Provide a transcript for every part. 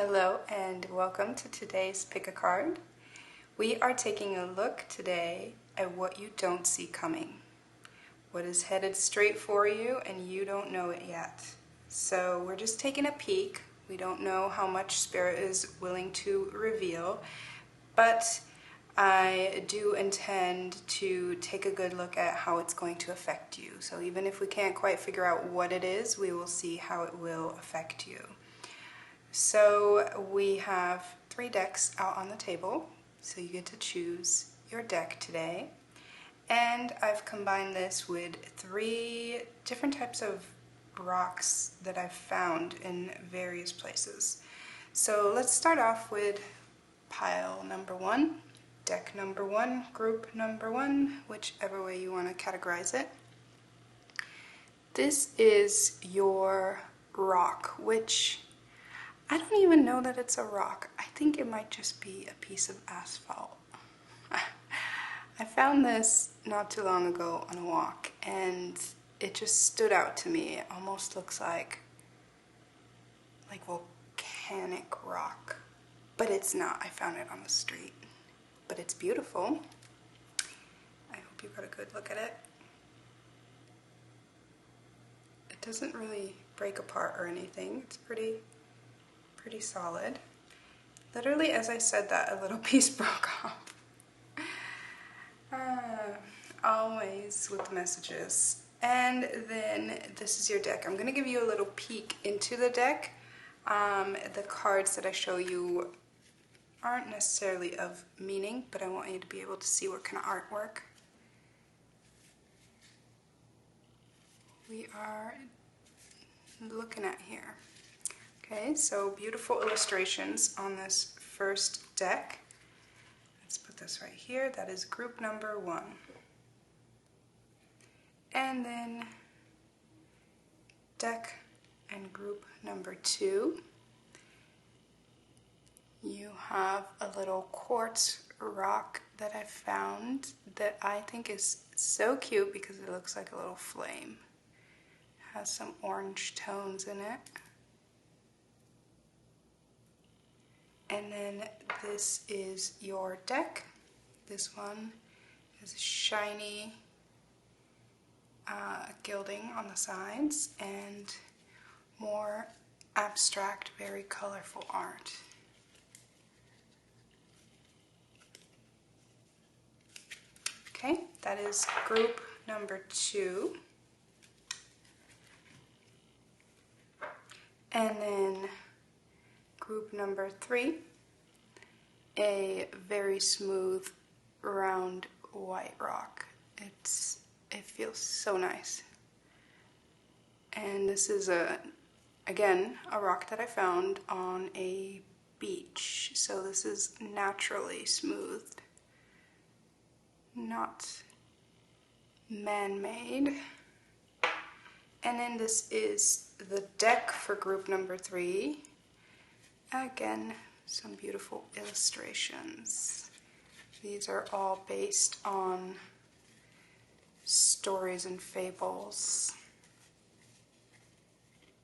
Hello and welcome to today's Pick a Card. We are taking a look today at what you don't see coming. What is headed straight for you and you don't know it yet. So we're just taking a peek. We don't know how much Spirit is willing to reveal, but I do intend to take a good look at how it's going to affect you. So even if we can't quite figure out what it is, we will see how it will affect you. So we have 3 decks out on the table, so you get to choose your deck today. And I've combined this with 3 different types of rocks that I've found in various places. So let's start off with pile number 1, deck number 1, group number 1, whichever way you want to categorize it. This is your rock, which I don't even know that it's a rock. I think it might just be a piece of asphalt. I found this not too long ago on a walk and it just stood out to me. It almost looks like volcanic rock, but it's not. I found it on the street, but it's beautiful. I hope you got a good look at it. It doesn't really break apart or anything. It's pretty solid. Literally, as I said that, a little piece broke off. Always with messages. And then this is your deck. I'm going to give you a little peek into the deck. The cards that I show you aren't necessarily of meaning, but I want you to be able to see what kind of artwork we are looking at here. Okay, so beautiful illustrations on this first deck. Let's put this right here. That is group number 1. And then deck and group number 2. You have a little quartz rock that I found that I think is so cute because it looks like a little flame. It has some orange tones in it. And then this is your deck. This one is shiny gilding on the sides and more abstract, very colorful art. Okay, that is group number 2. And then group number 3, a very smooth, round white rock. It feels so nice. And this is again a rock that I found on a beach. So this is naturally smoothed, not man-made. And then this is the deck for group number 3. Again, some beautiful illustrations. These are all based on stories and fables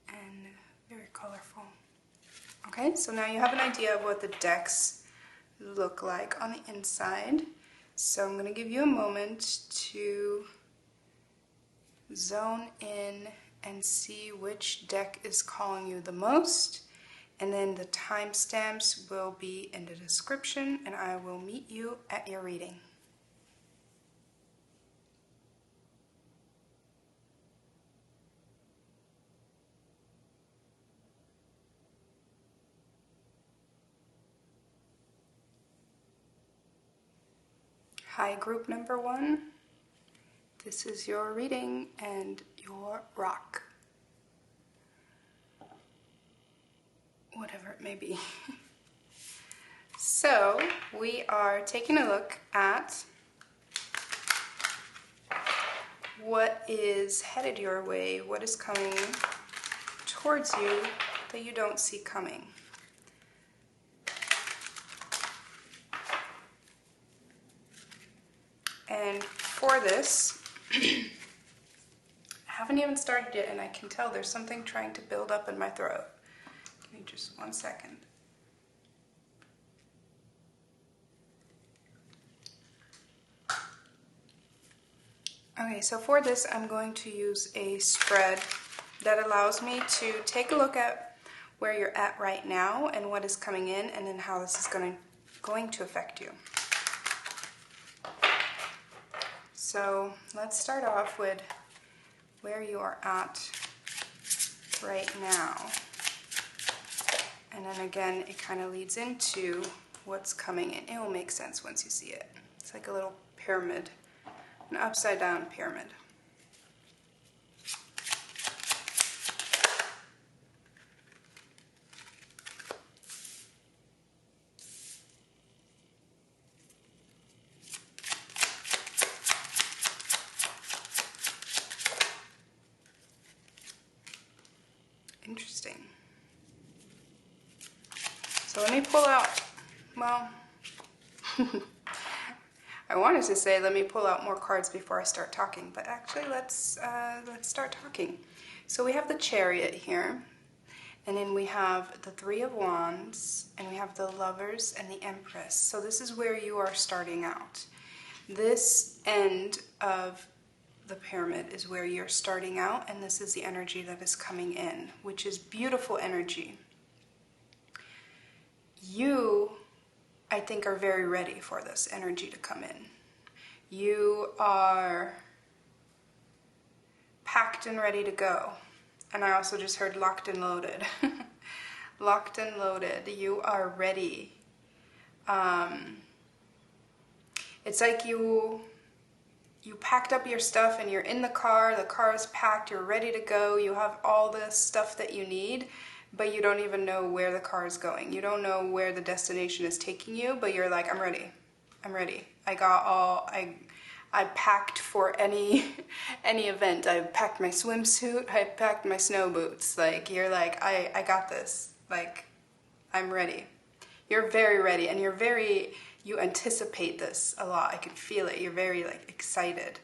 and very colorful. Okay, so now you have an idea of what the decks look like on the inside. So I'm going to give you a moment to zone in and see which deck is calling you the most. And then the timestamps will be in the description, and I will meet you at your reading. Hi, group number 1. This is your reading and your rock. Whatever it may be. So we are taking a look at what is headed your way, what is coming towards you that you don't see coming. And for this, I haven't even started yet and I can tell there's something trying to build up in my throat. Give me just 1 second. Okay, so for this, I'm going to use a spread that allows me to take a look at where you're at right now and what is coming in, and then how this is going to affect you. So let's start off with where you are at right now. And then again, it kind of leads into what's coming in. It will make sense once you see it. It's like a little pyramid, an upside down pyramid. Interesting. So let me pull out, well, I wanted to say let me pull out more cards before I start talking, but actually let's start talking. So we have the Chariot here, and then we have the Three of Wands, and we have the Lovers and the Empress. So this is where you are starting out. This end of the pyramid is where you're starting out, and this is the energy that is coming in, which is beautiful energy. You, I think, are very ready for this energy to come in. You are packed and ready to go. And I also just heard locked and loaded. Locked and loaded. You are ready. It's like you packed up your stuff and you're in the car is packed, you're ready to go, you have all the stuff that you need, but you don't even know where the car is going. You don't know where the destination is taking you, but you're like, I'm ready. I packed for any event. I packed my swimsuit, I packed my snow boots. Like, you're like, I got this. Like, I'm ready. You're very ready, and you anticipate this a lot. I can feel it. You're very excited.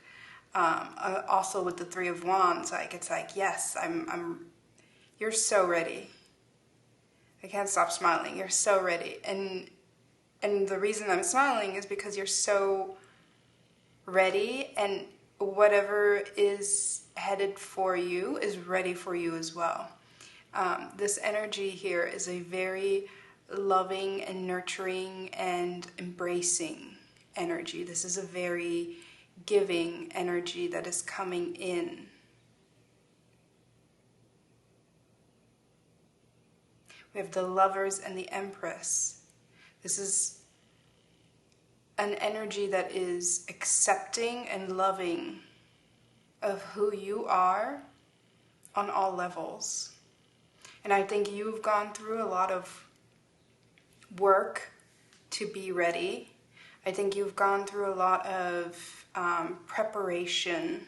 Also with the Three of Wands, it's like, yes, you're so ready. I can't stop smiling. You're so ready. And the reason I'm smiling is because you're so ready, and whatever is headed for you is ready for you as well. This energy here is a very loving and nurturing and embracing energy. This is a very giving energy that is coming in. We have the Lovers and the Empress. This is an energy that is accepting and loving of who you are on all levels. And I think you've gone through a lot of work to be ready. I think you've gone through a lot of preparation.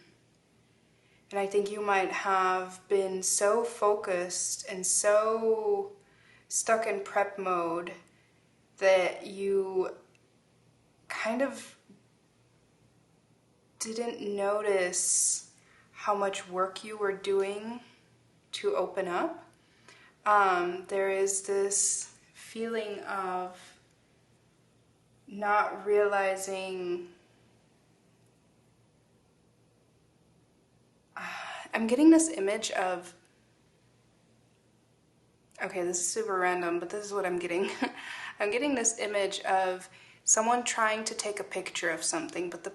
And I think you might have been so focused and so stuck in prep mode that you kind of didn't notice how much work you were doing to open up. There is this feeling of not realizing. I'm getting this image of, okay, this is super random, but this is what I'm getting. I'm getting this image of someone trying to take a picture of something, but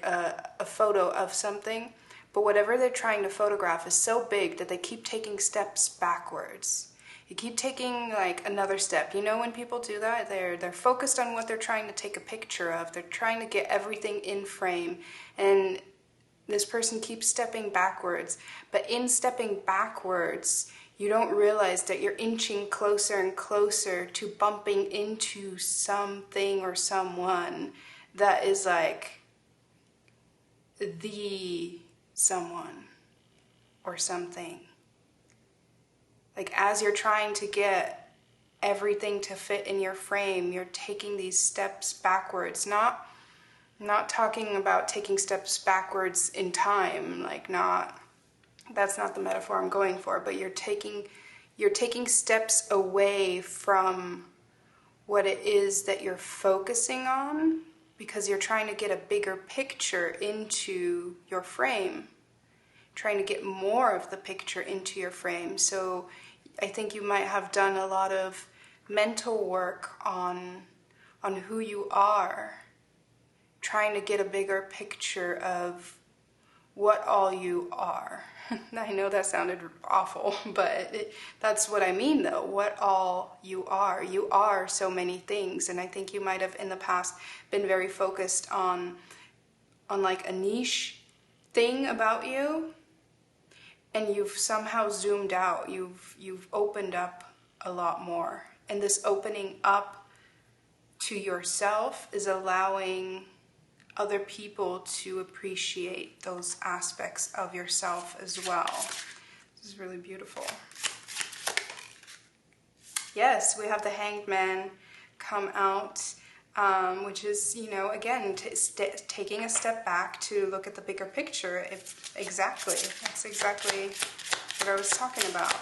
a photo of something, but whatever they're trying to photograph is so big that they keep taking steps backwards. You keep taking another step. You know, when people do that, they're focused on what they're trying to take a picture of. They're trying to get everything in frame, and this person keeps stepping backwards. But in stepping backwards, you don't realize that you're inching closer and closer to bumping into something or someone that is the someone or something. As you're trying to get everything to fit in your frame, you're taking these steps backwards. Not talking about taking steps backwards in time, that's not the metaphor I'm going for, but you're taking steps away from what it is that you're focusing on, because you're trying to get a bigger picture into your frame, trying to get more of the picture into your frame. So I think you might have done a lot of mental work on who you are, trying to get a bigger picture of what all you are. I know that sounded awful, but that's what I mean though, what all you are. You are so many things, and I think you might have in the past been very focused on like a niche thing about you, and you've somehow zoomed out, you've opened up a lot more. And this opening up to yourself is allowing other people to appreciate those aspects of yourself as well. This is really beautiful. Yes, we have the Hanged Man come out, which is, you know, again, taking a step back to look at the bigger picture. Exactly, that's exactly what I was talking about.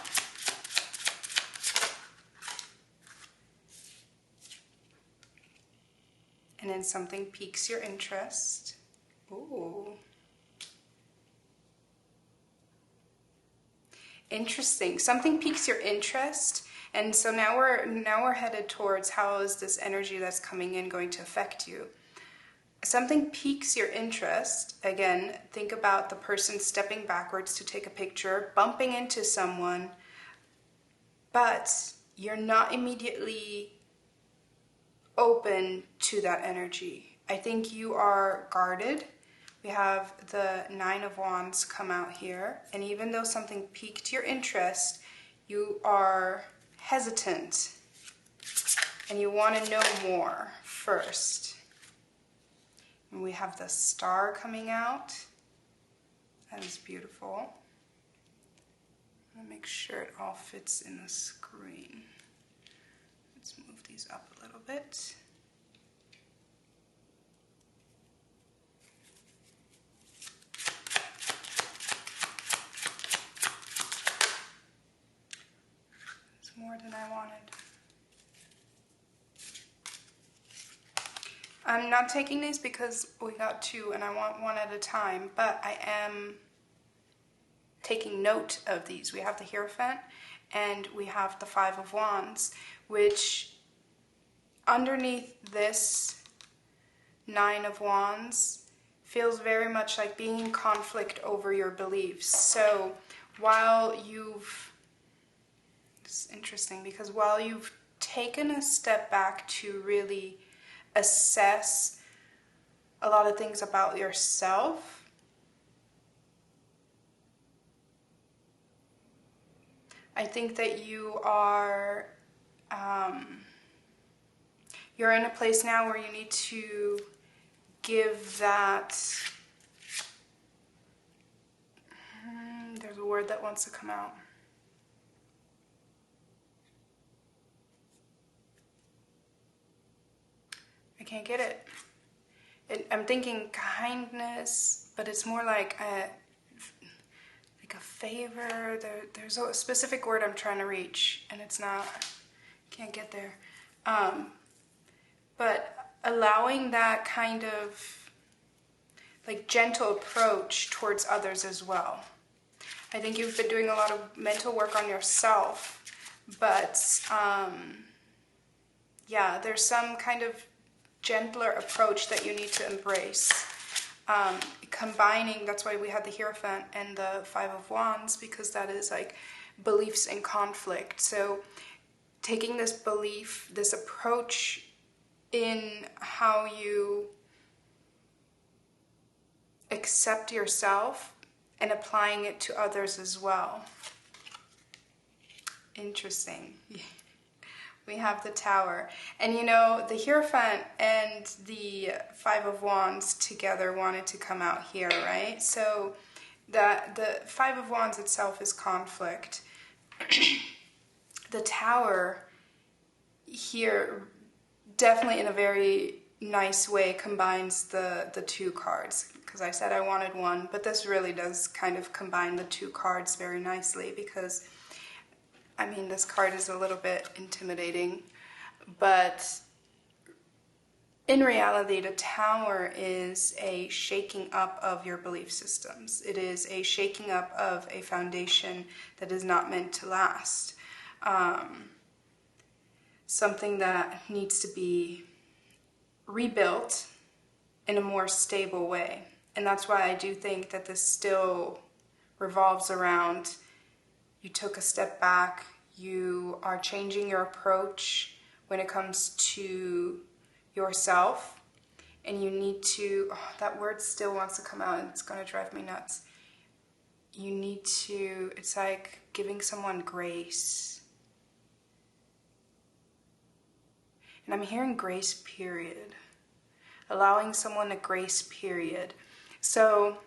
And then something piques your interest. Ooh. Interesting. Something piques your interest. And so now we're headed towards how is this energy that's coming in going to affect you. Something piques your interest. Again, think about the person stepping backwards to take a picture, bumping into someone, but you're not immediately open to that energy. I think you are guarded. We have the Nine of Wands come out here, and even though something piqued your interest, you are hesitant and you want to know more first. And we have the Star coming out. That is beautiful. I'm gonna make sure it all fits in the screen. Let's move these up a little bit. It's more than I wanted. I'm not taking these because we got two and I want one at a time, but I am taking note of these. We have the Hierophant and we have the Five of Wands, which underneath this Nine of Wands feels very much like being in conflict over your beliefs. So while it's interesting because while you've taken a step back to really assess a lot of things about yourself, I think that you are you're in a place now where you need to give that, there's a word that wants to come out. I can't get it. I'm thinking kindness, but it's more like a favor. There's a specific word I'm trying to reach, and it's not, can't get there. But allowing that kind of like gentle approach towards others as well. I think you've been doing a lot of mental work on yourself, but yeah, there's some kind of gentler approach that you need to embrace. Combining, that's why we had the Hierophant and the Five of Wands, because that is like beliefs in conflict. So taking this belief, this approach in how you accept yourself and applying it to others as well. Interesting. We have the Tower. And you know, the Hierophant and the Five of Wands together wanted to come out here, right? So the Five of Wands itself is conflict. The Tower here definitely in a very nice way combines the two cards, because I said I wanted one, but this really does kind of combine the two cards very nicely, because I mean, this card is a little bit intimidating, but in reality, the Tower is a shaking up of your belief systems. It is a shaking up of a foundation that is not meant to last. Something that needs to be rebuilt in a more stable way. And that's why I do think that this still revolves around you took a step back, you are changing your approach when it comes to yourself, and you need to, oh, that word still wants to come out and it's going to drive me nuts. You need to, it's like giving someone grace. And I'm hearing grace period. Allowing someone a grace period. So,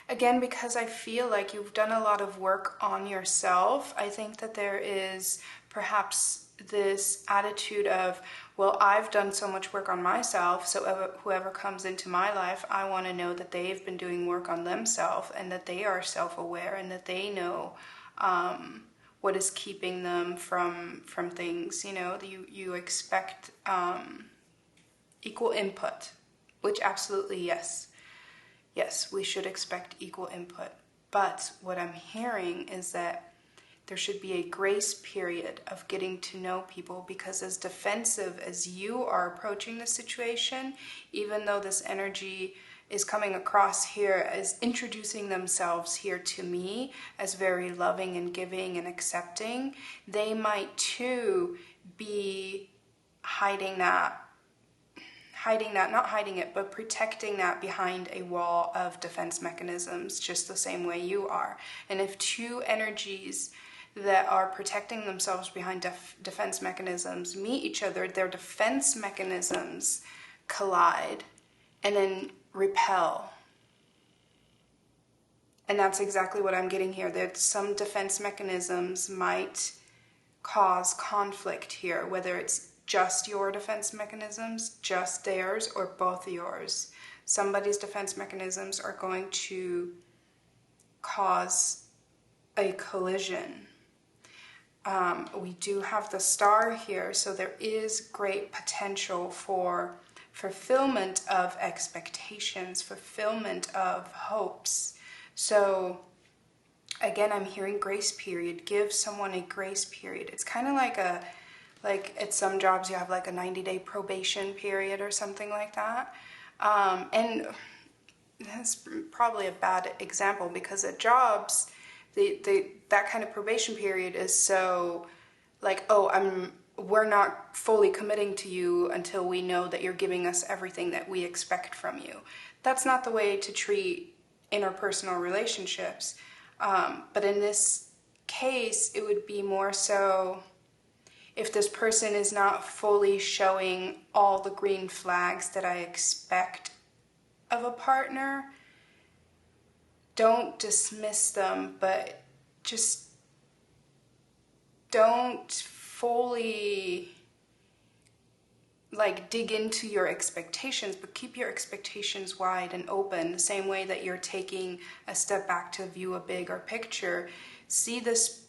again, because I feel like you've done a lot of work on yourself, I think that there is perhaps this attitude of, well, I've done so much work on myself, so whoever comes into my life, I want to know that they've been doing work on themselves and that they are self-aware and that they know what is keeping them from things. You know, you expect equal input, which absolutely yes. Yes, we should expect equal input. But what I'm hearing is that there should be a grace period of getting to know people, because as defensive as you are approaching the situation, even though this energy is coming across here as introducing themselves here to me as very loving and giving and accepting, they might too be hiding that, not hiding it, but protecting that behind a wall of defense mechanisms, just the same way you are. And if two energies that are protecting themselves behind defense mechanisms meet each other, their defense mechanisms collide and then repel. And that's exactly what I'm getting here, that some defense mechanisms might cause conflict here, whether it's just your defense mechanisms, just theirs, or both yours. Somebody's defense mechanisms are going to cause a collision. We do have the Star here, so there is great potential for fulfillment of expectations, fulfillment of hopes. So again, I'm hearing grace period. Give someone a grace period. It's kind of like at some jobs you have like a 90-day probation period or something like that. And that's probably a bad example, because at jobs, that kind of probation period is so like, oh, we're not fully committing to you until we know that you're giving us everything that we expect from you. That's not the way to treat interpersonal relationships. But in this case, it would be more so if this person is not fully showing all the green flags that I expect of a partner, don't dismiss them, but just don't fully like dig into your expectations, but keep your expectations wide and open, the same way that you're taking a step back to view a bigger picture. See this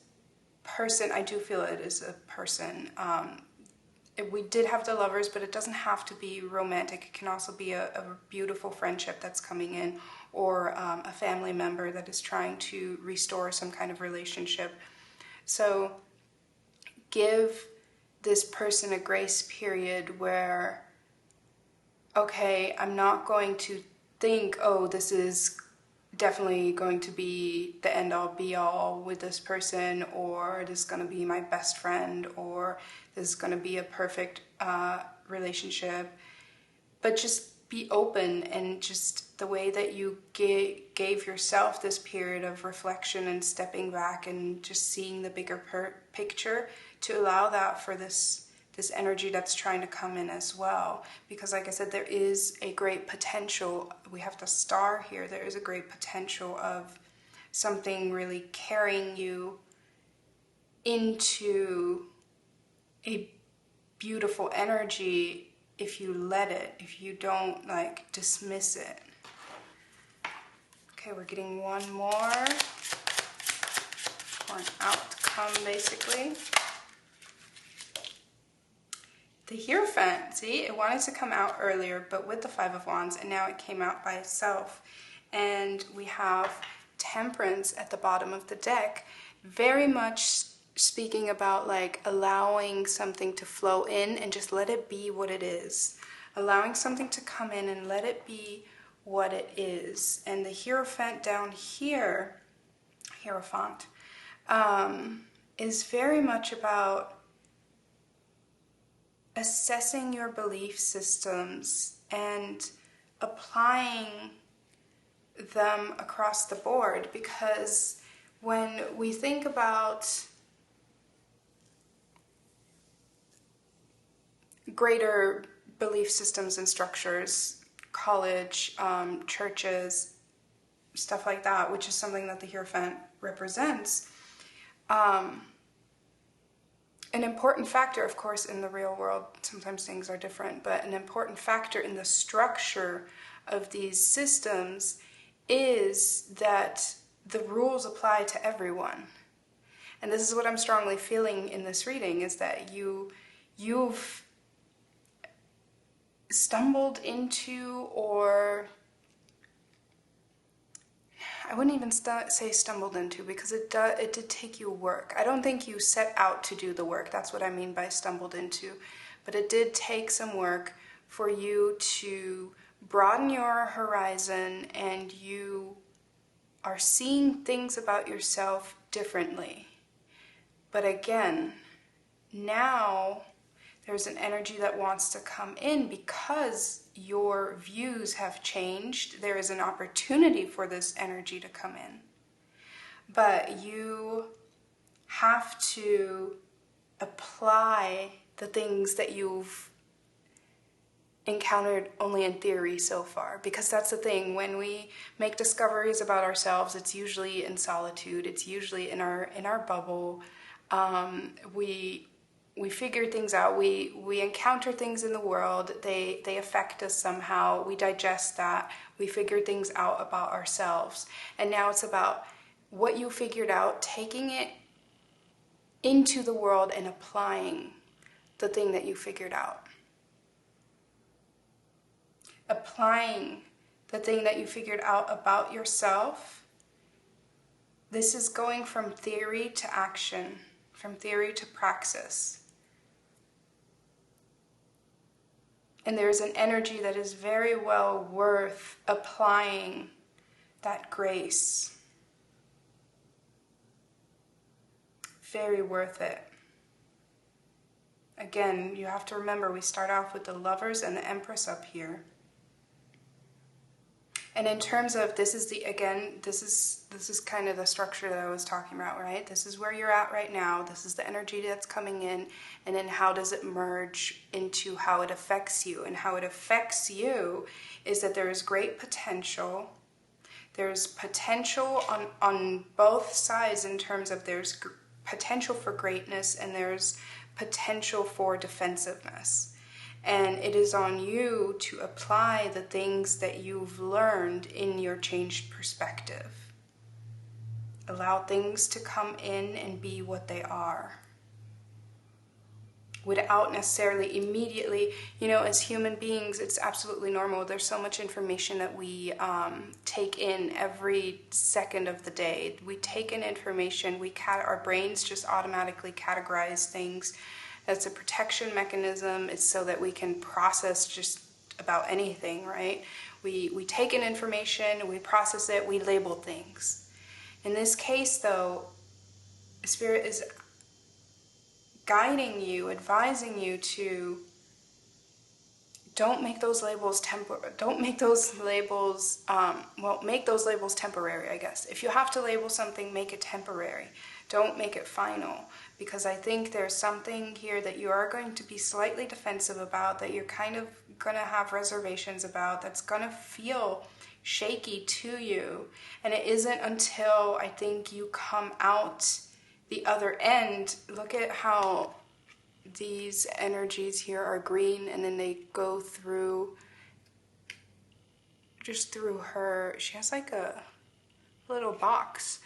person, I do feel it is a person. We did have the Lovers, but it doesn't have to be romantic. It can also be a beautiful friendship that's coming in, or a family member that is trying to restore some kind of relationship. So give this person a grace period where, okay, I'm not going to think, oh, this is definitely going to be the end-all be-all with this person, or this is going to be my best friend, or this is going to be a perfect relationship. But just be open, and just the way that you gave yourself this period of reflection and stepping back and just seeing the bigger picture, to allow that for this energy that's trying to come in as well. Because like I said, there is a great potential. We have the Star here. There is a great potential of something really carrying you into a beautiful energy if you let it, if you don't like dismiss it. Okay, we're getting one more. For an outcome, basically. The Hierophant, see, it wanted to come out earlier, but with the Five of Wands, and now it came out by itself. And we have Temperance at the bottom of the deck, very much speaking about like allowing something to flow in and just let it be what it is. Allowing something to come in and let it be what it is. And the Hierophant down here, Hierophant, is very much about assessing your belief systems and applying them across the board, because when we think about greater belief systems and structures, college, churches, stuff like that, which is something that the Hierophant represents, an important factor, of course, in the real world, sometimes things are different, but an important factor in the structure of these systems is that the rules apply to everyone. And this is what I'm strongly feeling in this reading, is that you've stumbled into, or I wouldn't even say stumbled into, because it did take you work. I don't think you set out to do the work. That's what I mean by stumbled into. But it did take some work for you to broaden your horizon, and you are seeing things about yourself differently. But again, now there's an energy that wants to come in because your views have changed. There is an opportunity for this energy to come in. But you have to apply the things that you've encountered only in theory so far, because that's the thing. When we make discoveries about ourselves, it's usually in solitude, it's usually in our bubble. We figure things out, we encounter things in the world, they affect us somehow, we digest that, we figure things out about ourselves. And now it's about what you figured out, taking it into the world and applying the thing that you figured out. Applying the thing that you figured out about yourself. This is going from theory to action, from theory to praxis. And there's an energy that is very well worth applying that grace. Very worth it. Again, you have to remember, we start off with the Lovers and the Empress up here. And in terms of, this is kind of the structure that I was talking about, right? This is where you're at right now. This is the energy that's coming in. And then how does it merge into how it affects you? And how it affects you is that there is great potential. There's potential on both sides, in terms of there's potential for greatness and there's potential for defensiveness. And it is on you to apply the things that you've learned in your changed perspective. Allow things to come in and be what they are, without necessarily immediately, as human beings, it's absolutely normal. There's so much information that we take in every second of the day. We take in information, our brains just automatically categorize things. That's a protection mechanism. It's so that we can process just about anything, right? We take in information, we process it, we label things. In this case, though, Spirit is guiding you, advising you to make those labels temporary, I guess. If you have to label something, make it temporary. Don't make it final, because I think there's something here that you are going to be slightly defensive about, that you're kind of going to have reservations about, that's going to feel shaky to you. And it isn't until I think you come out the other end. Look at how these energies here are green, and then they go through, just through her. She has like a little box.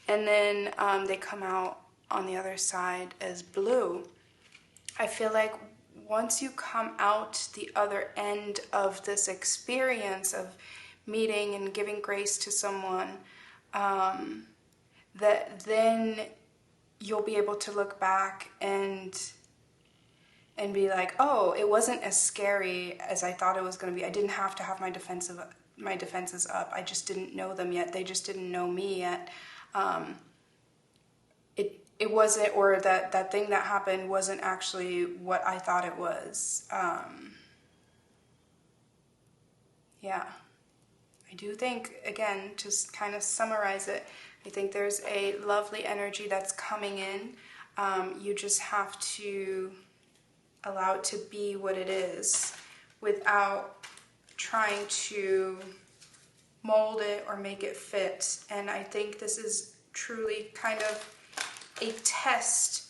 And then they come out on the other side as blue. I feel like once you come out the other end of this experience of meeting and giving grace to someone, that then you'll be able to look back and be like, oh, it wasn't as scary as I thought it was going to be. I didn't have to have my defenses up. I just didn't know them yet. They just didn't know me yet. It wasn't, or that thing that happened wasn't actually what I thought it was. Yeah. I do think, again, just kind of summarize it, I think there's a lovely energy that's coming in. You just have to allow it to be what it is without trying to mold it or make it fit. And I think this is truly kind of a test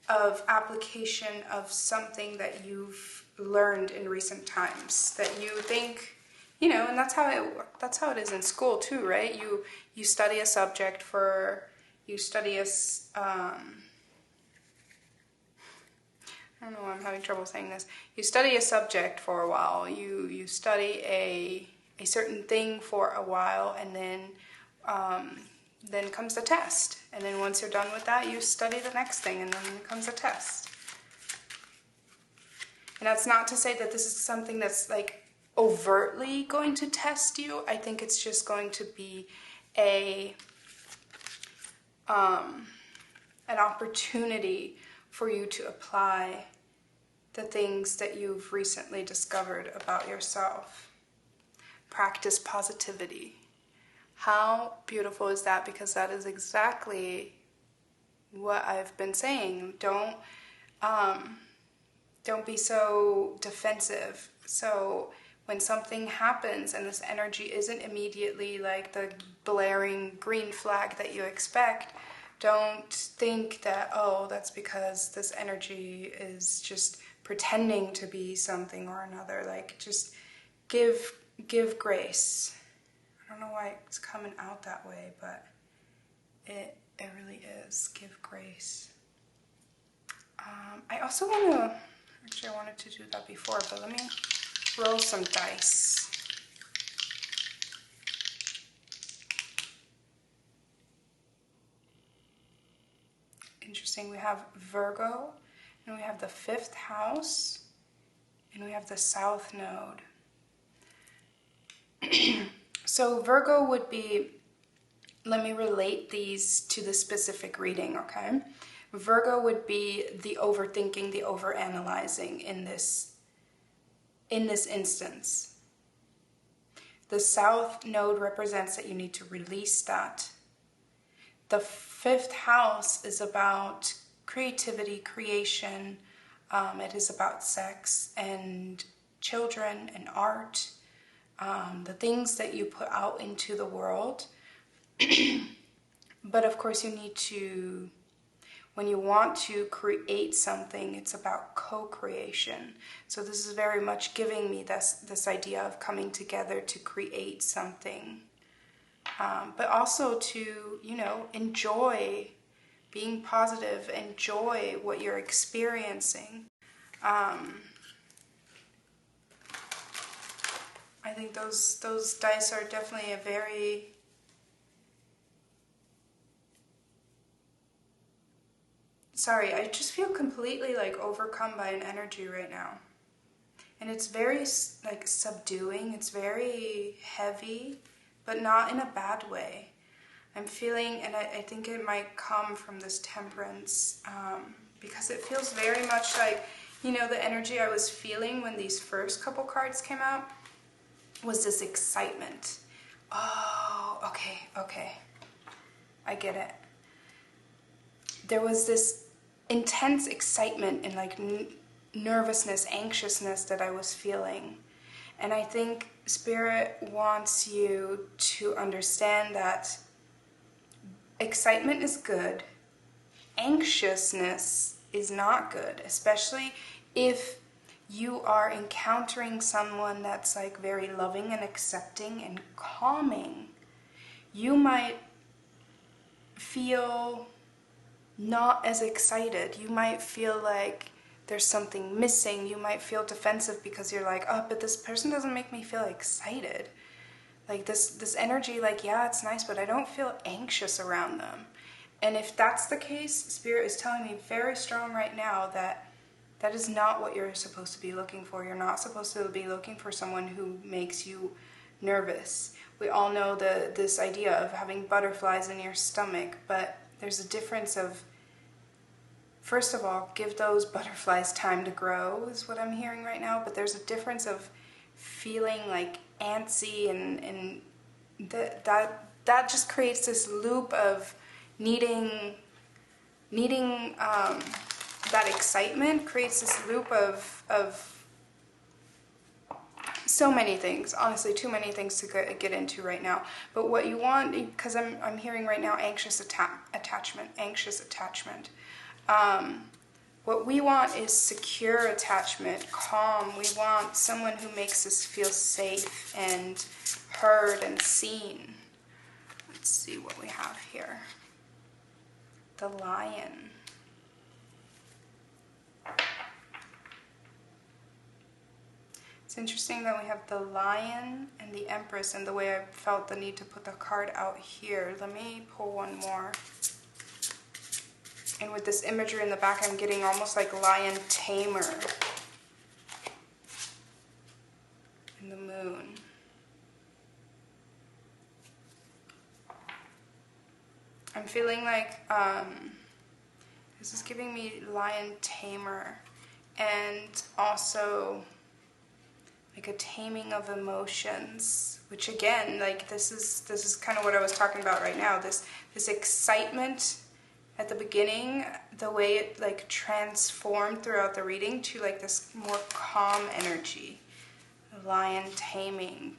of application of something that you've learned in recent times that you think, you know, and that's how it is in school too, right? You study a subject for, you study a I don't know why I'm having trouble saying this. You study a subject for a while. You study a certain thing for a while, and then comes the test. And then once you're done with that, you study the next thing, and then comes a test. And that's not to say that this is something that's like overtly going to test you. I think it's just going to be an opportunity for you to apply the things that you've recently discovered about yourself. Practice positivity. How beautiful is that? Because that is exactly what I've been saying. Don't be so defensive. So when something happens and this energy isn't immediately like the blaring green flag that you expect, don't think that, oh, that's because this energy is just pretending to be something or another. Like, just give grace. I don't know why it's coming out that way, but it really is. Give grace. I also want to, actually I wanted to do that before, but let me roll some dice. Interesting, we have Virgo, and we have the 5th house, and we have the South Node. So Virgo would be, let me relate these to the specific reading, okay? Virgo would be the overthinking, the overanalyzing in this instance. The South Node represents that you need to release that. The 5th house is about creativity, creation. It is about sex and children and art. The things that you put out into the world. But of course you need to, when you want to create something, it's about co-creation. So this is very much giving me this idea of coming together to create something. But also to, you know, enjoy being positive, enjoy what you're experiencing. I think those dice are definitely a very I just feel completely like overcome by an energy right now. And it's very like subduing, it's very heavy, but not in a bad way. I'm feeling, and I think it might come from this Temperance, because it feels very much like, you know, the energy I was feeling when these first couple cards came out was this excitement. Oh, okay. I get it. There was this intense excitement and like nervousness, anxiousness that I was feeling. And I think Spirit wants you to understand that excitement is good. Anxiousness is not good, especially if you are encountering someone that's like very loving and accepting and calming. You might feel not as excited. You might feel like there's something missing. You might feel defensive because you're like, oh, but this person doesn't make me feel excited. Like this energy, like, yeah, it's nice, but I don't feel anxious around them. And if that's the case, Spirit is telling me very strong right now that that is not what you're supposed to be looking for. You're not supposed to be looking for someone who makes you nervous. We all know this idea of having butterflies in your stomach, but there's a difference of, first of all, give those butterflies time to grow is what I'm hearing right now, but there's a difference of feeling like antsy and that just creates this loop of needing that excitement, creates this loop of so many things, honestly, too many things to get into right now. But what you want, because I'm hearing right now anxious attachment. What we want is secure attachment, calm. We want someone who makes us feel safe and heard and seen. Let's see what we have here. The Lion. It's interesting that we have the Lion and the Empress, and the way I felt the need to put the card out here. Let me pull one more. And with this imagery in the back, I'm getting almost like Lion Tamer and the Moon. I'm feeling like this is giving me Lion Tamer, and also like a taming of emotions, which again, like this is kind of what I was talking about right now. This excitement at the beginning, the way it like transformed throughout the reading to like this more calm energy. The Lion taming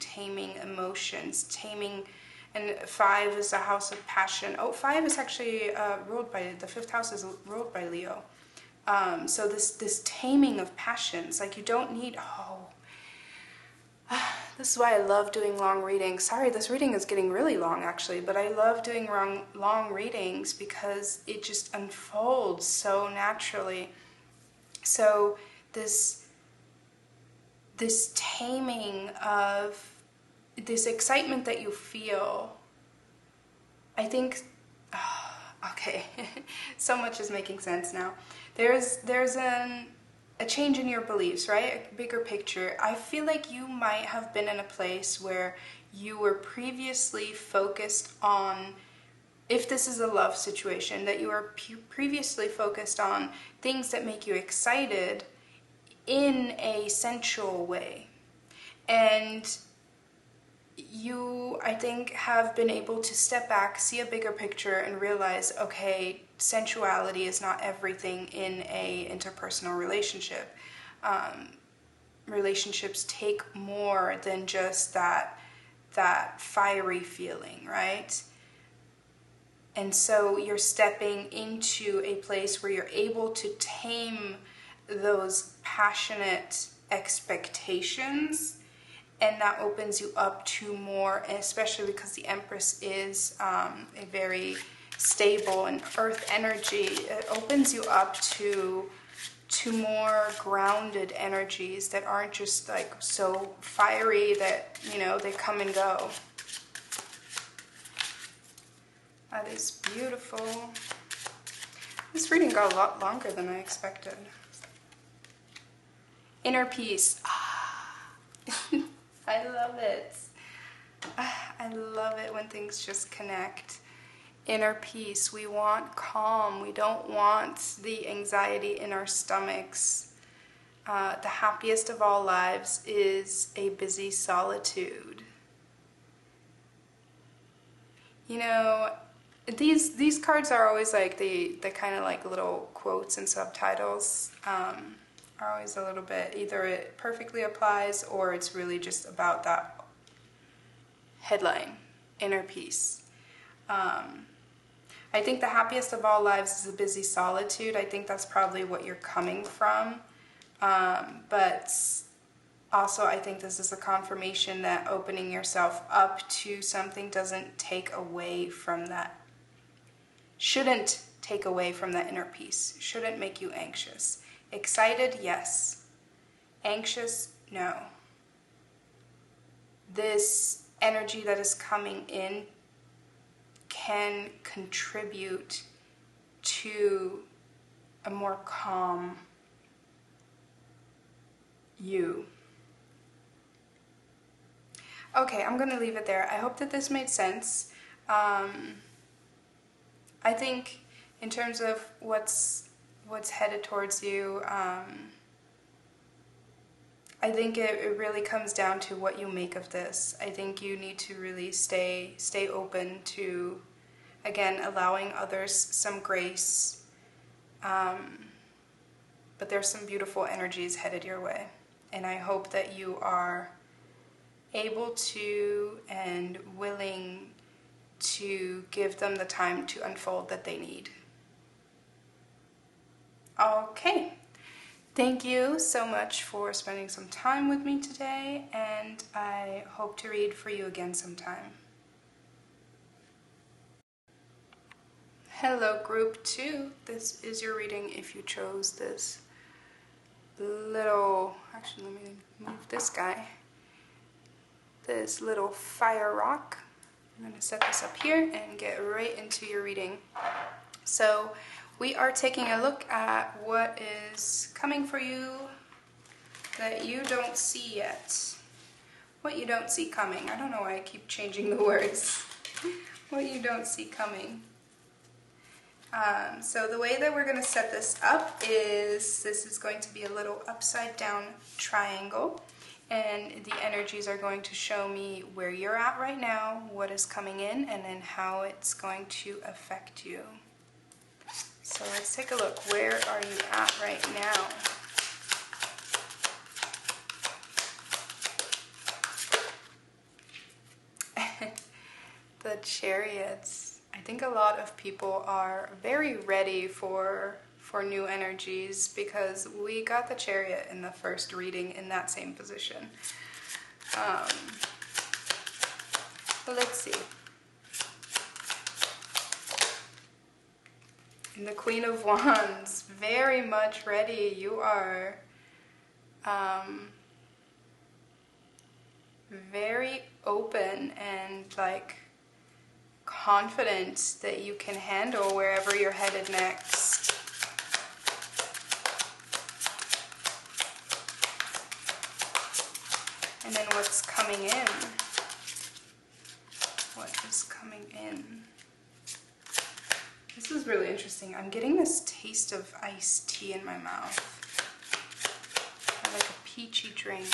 emotions, taming. And 5 is the house of passion. Oh, 5 is actually ruled by, the 5th house is ruled by Leo. So this taming of passions, like you don't need, this is why I love doing long readings. Sorry, this reading is getting really long actually, but I love doing long readings because it just unfolds so naturally. So this taming of this excitement that you feel, I think, okay, so much is making sense now. There's a change in your beliefs, right? A bigger picture. I feel like you might have been in a place where you were previously focused on, if this is a love situation, that you were previously focused on things that make you excited in a sensual way. And you, I think, have been able to step back, see a bigger picture, and realize, okay, sensuality is not everything in a interpersonal relationship. Relationships take more than just that fiery feeling, right? And so you're stepping into a place where you're able to tame those passionate expectations, and that opens you up to more, especially because the Empress is a very stable and earth energy. It opens you up to more grounded energies that aren't just like so fiery that, you know, they come and go. That is beautiful. This reading got a lot longer than I expected. Inner peace. I love it. I love it when things just connect. Inner peace. We want calm. We don't want the anxiety in our stomachs. The happiest of all lives is a busy solitude. You know, these cards are always like the kind of like little quotes and subtitles. Are always a little bit, either it perfectly applies or it's really just about that headline, inner peace. I think the happiest of all lives is a busy solitude. I think that's probably what you're coming from. But also I think this is a confirmation that opening yourself up to something doesn't take away from that, shouldn't take away from that inner peace, shouldn't make you anxious. Excited, yes. Anxious, no. This energy that is coming in can contribute to a more calm you. Okay, I'm gonna leave it there. I hope that this made sense. I think in terms of what's headed towards you, I think it really comes down to what you make of this. I think you need to really stay open to, again, allowing others some grace. But there's some beautiful energies headed your way. And I hope that you are able to and willing to give them the time to unfold that they need. Okay. Thank you so much for spending some time with me today, and I hope to read for you again sometime. Hello, Group 2. This is your reading if you chose this little... Actually, let me move this guy. This little fire rock. I'm going to set this up here and get right into your reading. So, we are taking a look at what is coming for you that you don't see yet. What you don't see coming. I don't know why I keep changing the words. What you don't see coming. So the way that we're going to set this up is this is going to be a little upside down triangle, and the energies are going to show me where you're at right now, what is coming in, and then how it's going to affect you. So let's take a look. Where are you at right now? The Chariots. I think a lot of people are very ready for new energies because we got the Chariot in the first reading in that same position. Let's see. And the Queen of Wands, very much ready. You are very open and like confident that you can handle wherever you're headed next. And then what's coming in? What is coming in? This is really interesting. I'm getting this taste of iced tea in my mouth. Like a peachy drink.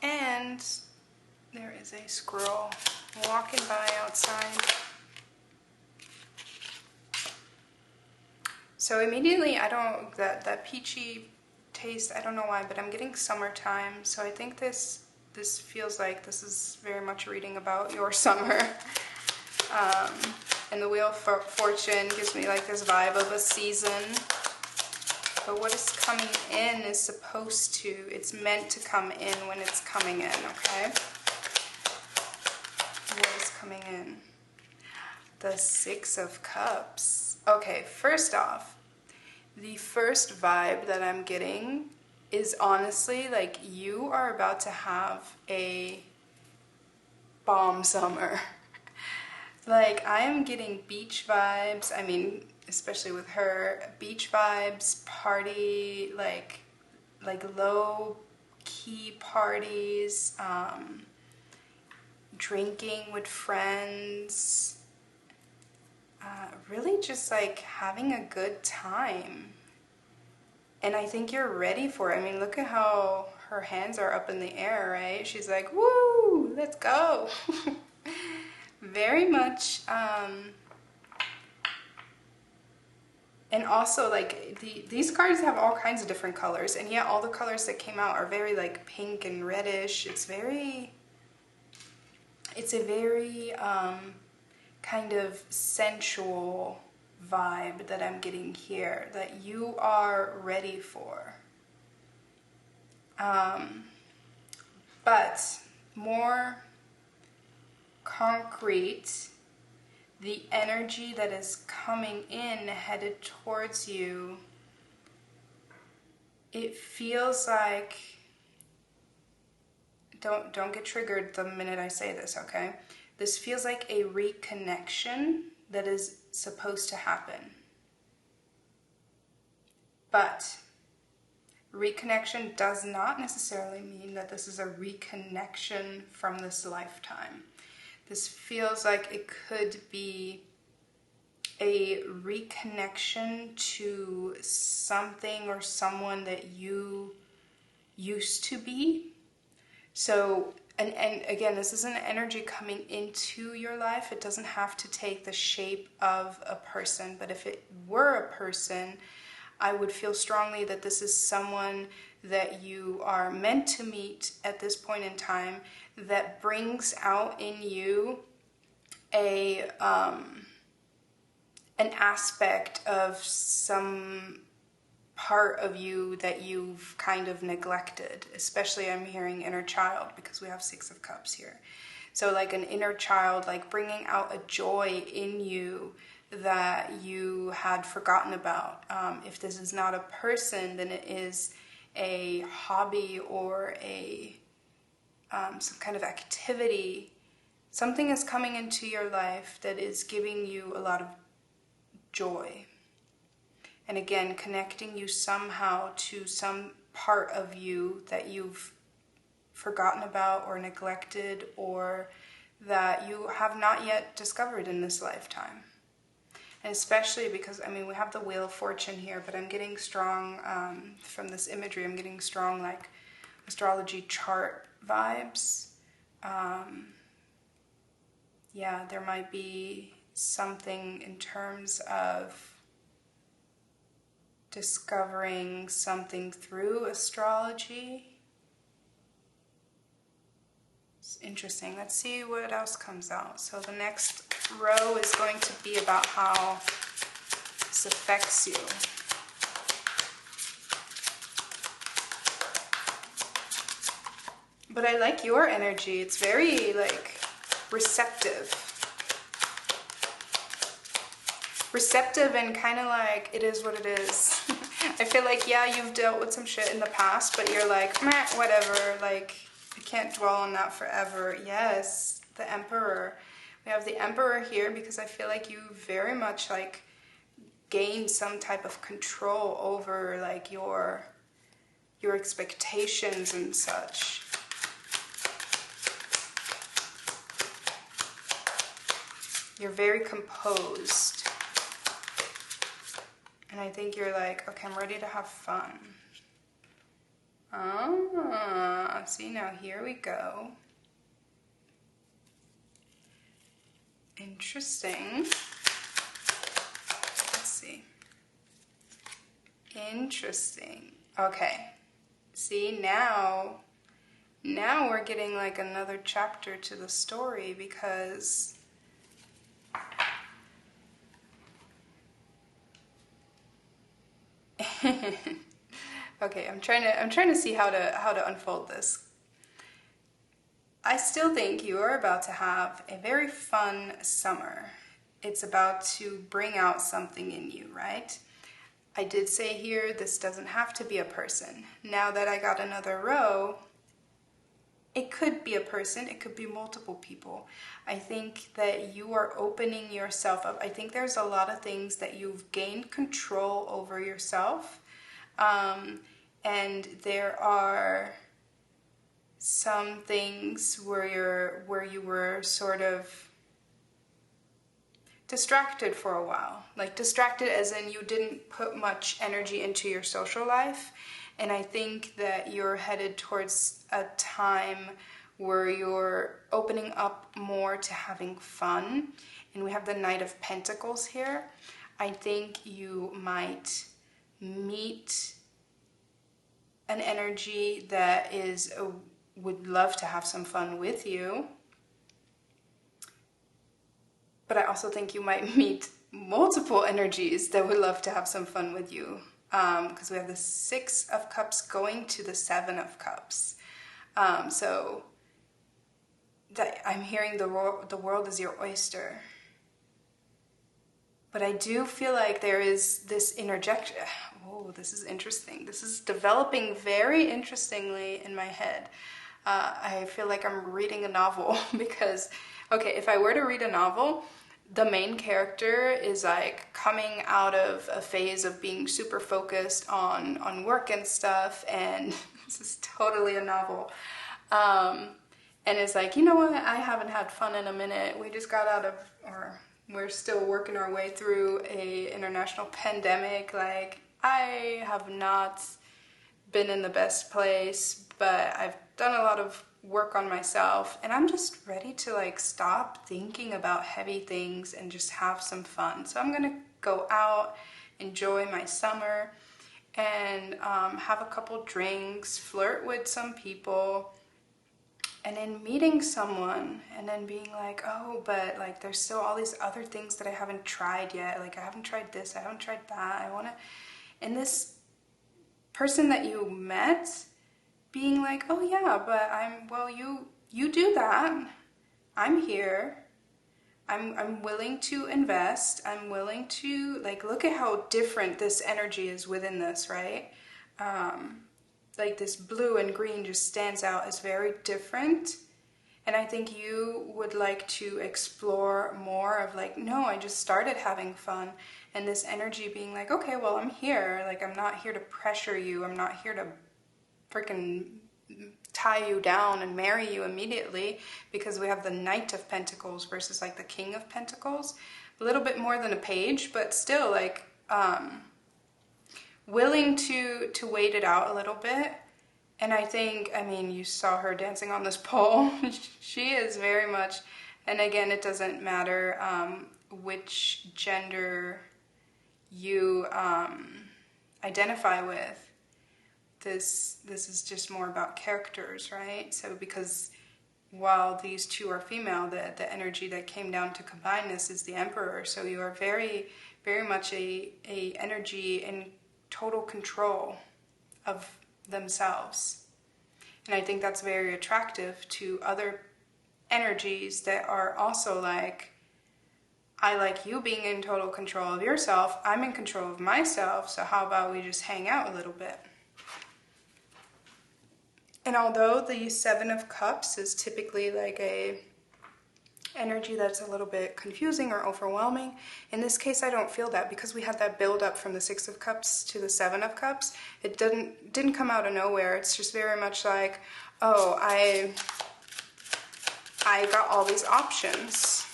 And there is a squirrel walking by outside. So immediately, that peachy taste, I don't know why, but I'm getting summertime. So I think this feels like this is very much reading about your summer. And the Wheel of Fortune gives me like this vibe of a season. But what is coming in is supposed to, it's meant to come in when it's coming in, okay? What is coming in? The Six of Cups. Okay, first off, the first vibe that I'm getting is honestly like you are about to have a bomb summer. Like, I am getting beach vibes. I mean, especially with her, beach vibes, party, like low-key parties, drinking with friends, really just like having a good time. And I think you're ready for it. I mean, look at how her hands are up in the air, right? She's like, woo, let's go. Very much, and also like these cards have all kinds of different colors, and yet all the colors that came out are very like pink and reddish. It's a very kind of sensual vibe that I'm getting here that you are ready for. But more concrete, the energy that is coming in, headed towards you, it feels like, don't get triggered the minute I say this, okay? This feels like a reconnection that is supposed to happen. But reconnection does not necessarily mean that this is a reconnection from this lifetime. This feels like it could be a reconnection to something or someone that you used to be. So, and again, this is an energy coming into your life. It doesn't have to take the shape of a person, but if it were a person, I would feel strongly that this is someone that you are meant to meet at this point in time, that brings out in you an aspect of some part of you that you've kind of neglected. Especially I'm hearing inner child, because we have 6 of Cups here. So like an inner child, like bringing out a joy in you that you had forgotten about. If this is not a person, then it is a hobby or a some kind of activity. Something is coming into your life that is giving you a lot of joy. And again, connecting you somehow to some part of you that you've forgotten about or neglected, or that you have not yet discovered in this lifetime. And especially because, I mean, we have the Wheel of Fortune here, but I'm getting strong, from this imagery, I'm getting strong like astrology chart vibes. Yeah, there might be something in terms of discovering something through astrology. It's interesting. Let's see what else comes out. So the next row is going to be about how this affects you. But I like your energy. It's very like receptive. Receptive and kind of like, it is what it is. I feel like, yeah, you've dealt with some shit in the past, but you're like, meh, whatever, like, I can't dwell on that forever. Yes, the Emperor. We have the Emperor here because I feel like you very much like gained some type of control over like your expectations and such. You're very composed. And I think you're like, okay, I'm ready to have fun. Ah, see, now here we go. Interesting. Let's see. Interesting. Okay. See, now we're getting like another chapter to the story, because okay, I'm trying to see how to unfold this. I still think you are about to have a very fun summer. It's about to bring out something in you, right? I did say here this doesn't have to be a person. Now that I got another row, it could be a person, it could be multiple people. I think that you are opening yourself up. I think there's a lot of things that you've gained control over yourself. And there are some things where you were sort of distracted for a while. Like distracted as in you didn't put much energy into your social life. And I think that you're headed towards a time where you're opening up more to having fun. And we have the Knight of Pentacles here. I think you might meet an energy that would love to have some fun with you. But I also think you might meet multiple energies that would love to have some fun with you. Because we have the 6 of Cups going to the 7 of Cups. So that I'm hearing the world is your oyster. But I do feel like there is this interjection. Oh, this is interesting. This is developing very interestingly in my head. I feel like I'm reading a novel because, okay, if I were to read a novel, the main character is like coming out of a phase of being super focused on work and stuff, and this is totally a novel. And it's like, you know what, I haven't had fun in a minute. We just got out of, or we're still working our way through a international pandemic. Like, I have not been in the best place, but I've done a lot of work on myself, and I'm just ready to like stop thinking about heavy things and just have some fun. So I'm gonna go out, enjoy my summer, and have a couple drinks, flirt with some people, and then meeting someone and then being like, oh, but like there's still all these other things that I haven't tried yet. Like, I haven't tried this, I haven't tried that. I want to, and this person that you met being like, oh yeah, but well, you do that. I'm here. I'm willing to invest. I'm willing to, like, look at how different this energy is within this, right? Like, this blue and green just stands out as very different. And I think you would like to explore more of like, no, I just started having fun. And this energy being like, okay, well, I'm here. Like, I'm not here to pressure you. I'm not here to freaking tie you down and marry you immediately, because we have the Knight of Pentacles versus like the King of Pentacles. A little bit more than a page, but still like willing to wait it out a little bit. And I think, I mean, you saw her dancing on this pole. She is very much, and again, it doesn't matter which gender you identify with. This is just more about characters, right? So because while these two are female, the energy that came down to combine this is the Emperor. So you are very, very much a energy in total control of themselves. And I think that's very attractive to other energies that are also like, I like you being in total control of yourself, I'm in control of myself, so how about we just hang out a little bit? And although the Seven of Cups is typically like a energy that's a little bit confusing or overwhelming, in this case I don't feel that, because we had that build up from the Six of Cups to the Seven of Cups. It didn't come out of nowhere. It's just very much like, oh, I got all these options.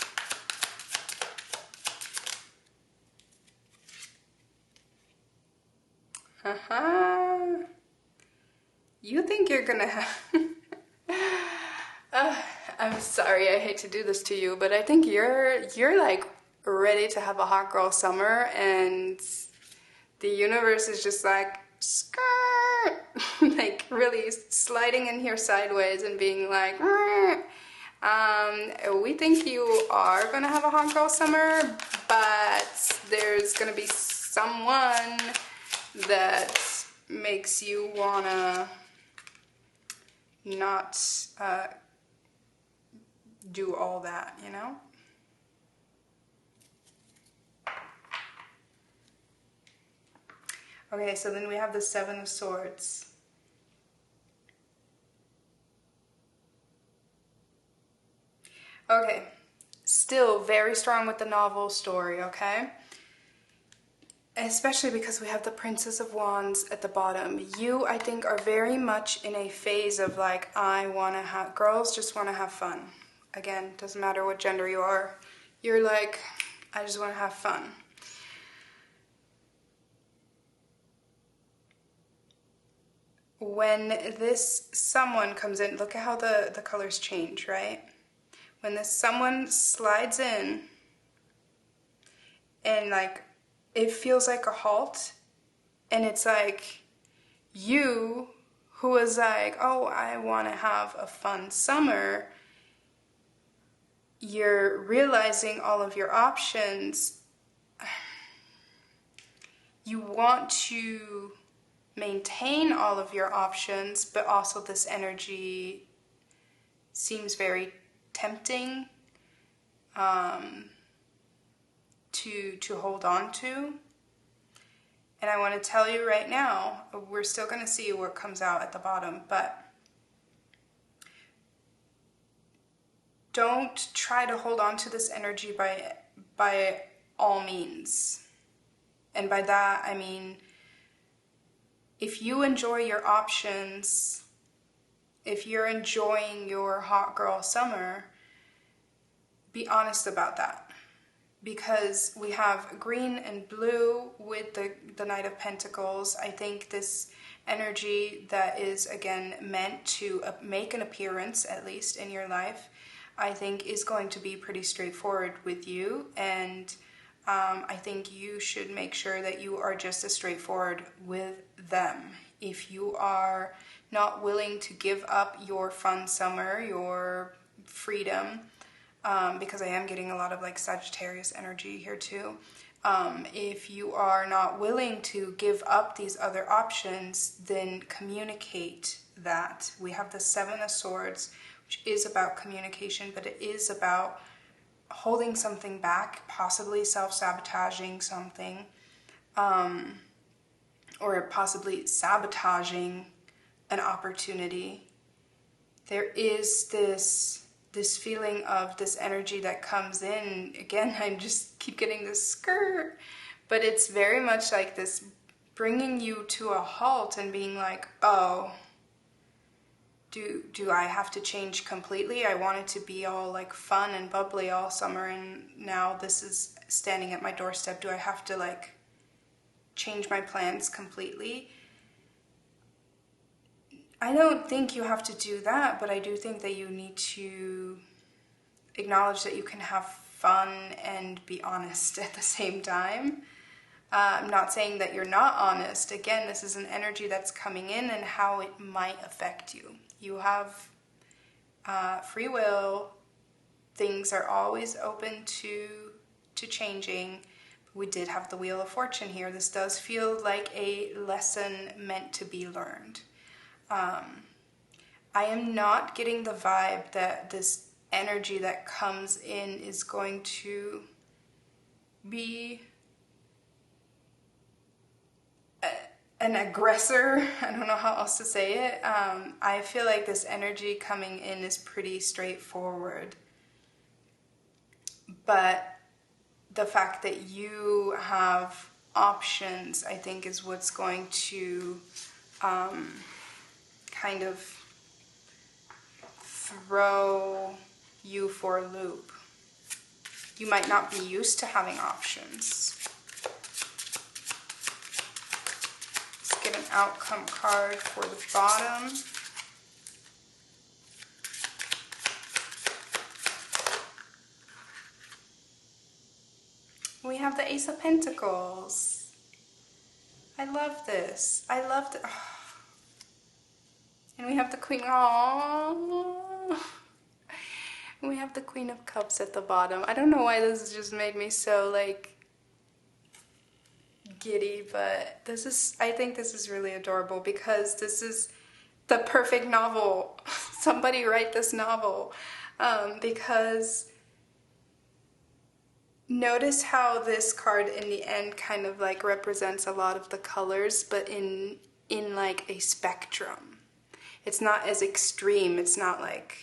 You think you're gonna have... I'm sorry, I hate to do this to you, but I think you're like ready to have a hot girl summer, and the universe is just like, skirt, like really sliding in here sideways and being like, we think you are gonna have a hot girl summer, but there's gonna be someone that makes you wanna not do all that, you know? Okay, so then we have the Seven of Swords. Okay, still very strong with the novel story, okay? Especially because we have the Princess of Wands at the bottom. You, I think, are very much in a phase of like, girls just want to have fun. Again, doesn't matter what gender you are. You're like, I just want to have fun. When this someone comes in, look at how the colors change, right? When this someone slides in and like, it feels like a halt, and it's like you who is like, oh, I want to have a fun summer, you're realizing all of your options. You want to maintain all of your options, but also this energy seems very tempting to hold on to. And I want to tell you right now, we're still going to see what comes out at the bottom, but don't try to hold on to this energy by all means. And by that, I mean, if you enjoy your options, if you're enjoying your hot girl summer, be honest about that. Because we have green and blue with the Knight of Pentacles. I think this energy that is, again, meant to make an appearance, at least in your life, I think is going to be pretty straightforward with you. And I think you should make sure that you are just as straightforward with them. If you are not willing to give up your fun summer, your freedom, because I am getting a lot of like Sagittarius energy here too. If you are not willing to give up these other options, then communicate that. We have the Seven of Swords, which is about communication, but it is about holding something back, possibly self-sabotaging something, or possibly sabotaging an opportunity. There is this feeling of this energy that comes in. Again, I just keep getting this skirt, but it's very much like this bringing you to a halt and being like, oh, do I have to change completely? I wanted to be all like fun and bubbly all summer, and now this is standing at my doorstep. Do I have to like change my plans completely? I don't think you have to do that, but I do think that you need to acknowledge that you can have fun and be honest at the same time. I'm not saying that you're not honest. Again, this is an energy that's coming in and how it might affect you. You have free will. Things are always open to changing. We did have the Wheel of Fortune here. This does feel like a lesson meant to be learned. I am not getting the vibe that this energy that comes in is going to be an aggressor. I don't know how else to say it. I feel like this energy coming in is pretty straightforward. But the fact that you have options, I think, is what's going to kind of throw you for a loop. You might not be used to having options. Let's get an outcome card for the bottom. We have the Ace of Pentacles. I love this. I love the... Oh. And we have the Queen. Aww. We have the Queen of Cups at the bottom. I don't know why this just made me so like giddy, but this is, I think this is really adorable because this is the perfect novel. Somebody write this novel. Because notice how this card in the end kind of like represents a lot of the colors, but in like a spectrum. It's not as extreme. It's not like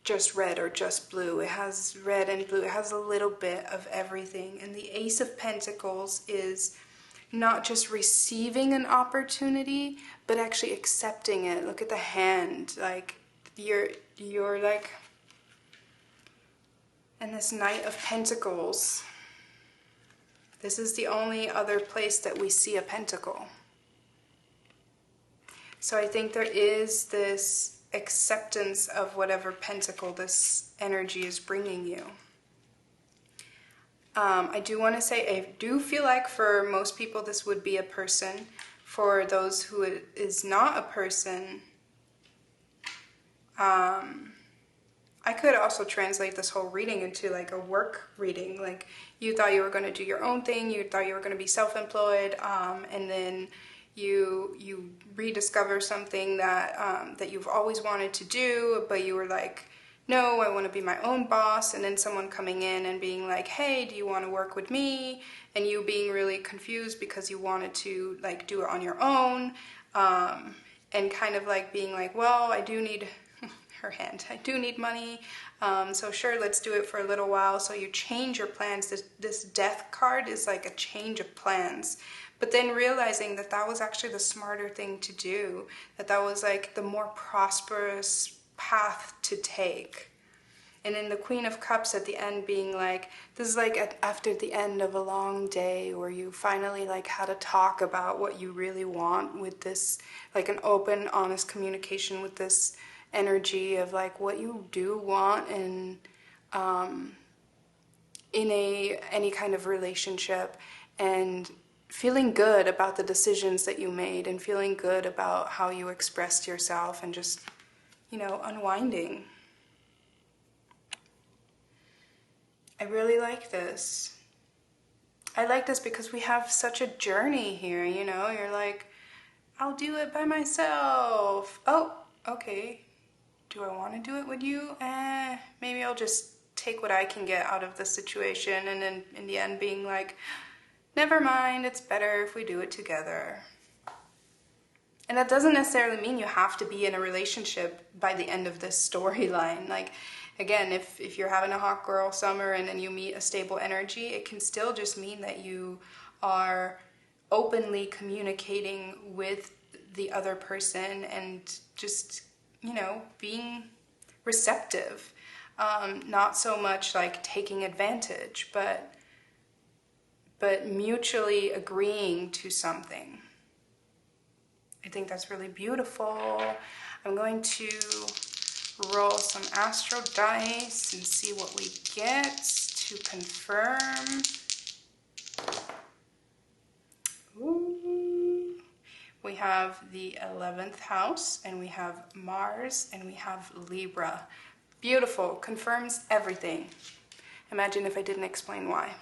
just red or just blue. It has red and blue. It has a little bit of everything. And the Ace of Pentacles is not just receiving an opportunity, but actually accepting it. Look at the hand. Like you're like, and this Knight of Pentacles. This is the only other place that we see a pentacle. So I think there is this acceptance of whatever pentacle this energy is bringing you. I do want to say, I do feel like for most people this would be a person. For those who it is not a person, I could also translate this whole reading into like a work reading. Like you thought you were going to do your own thing, you thought you were going to be self-employed, and then you rediscover something that that you've always wanted to do, but you were like no, I want to be my own boss, and then someone coming in and being like, hey, do you want to work with me? And you being really confused because you wanted to like do it on your own, and kind of like being like, well, I do need her hand. I do need money, so sure, let's do it for a little while. So you change your plans. This death card is like a change of plans. But then realizing that that was actually the smarter thing to do, that was like the more prosperous path to take. And then the Queen of Cups at the end being like, this is like after the end of a long day where you finally like had a talk about what you really want with this, like an open, honest communication with this energy of like what you do want in any kind of relationship, and feeling good about the decisions that you made and feeling good about how you expressed yourself, and just, you know, unwinding. I really like this. I like this because we have such a journey here, you know? You're like, I'll do it by myself. Oh, okay. Do I want to do it with you? Maybe I'll just take what I can get out of the situation, and then in the end being like, never mind, it's better if we do it together. And that doesn't necessarily mean you have to be in a relationship by the end of this storyline. Like, again, if you're having a hot girl summer and then you meet a stable energy, it can still just mean that you are openly communicating with the other person and just, you know, being receptive. Not so much like taking advantage, but mutually agreeing to something. I think that's really beautiful. I'm going to roll some astro dice and see what we get to confirm. Ooh. We have the 11th house, and we have Mars, and we have Libra. Beautiful. Confirms everything. Imagine if I didn't explain why.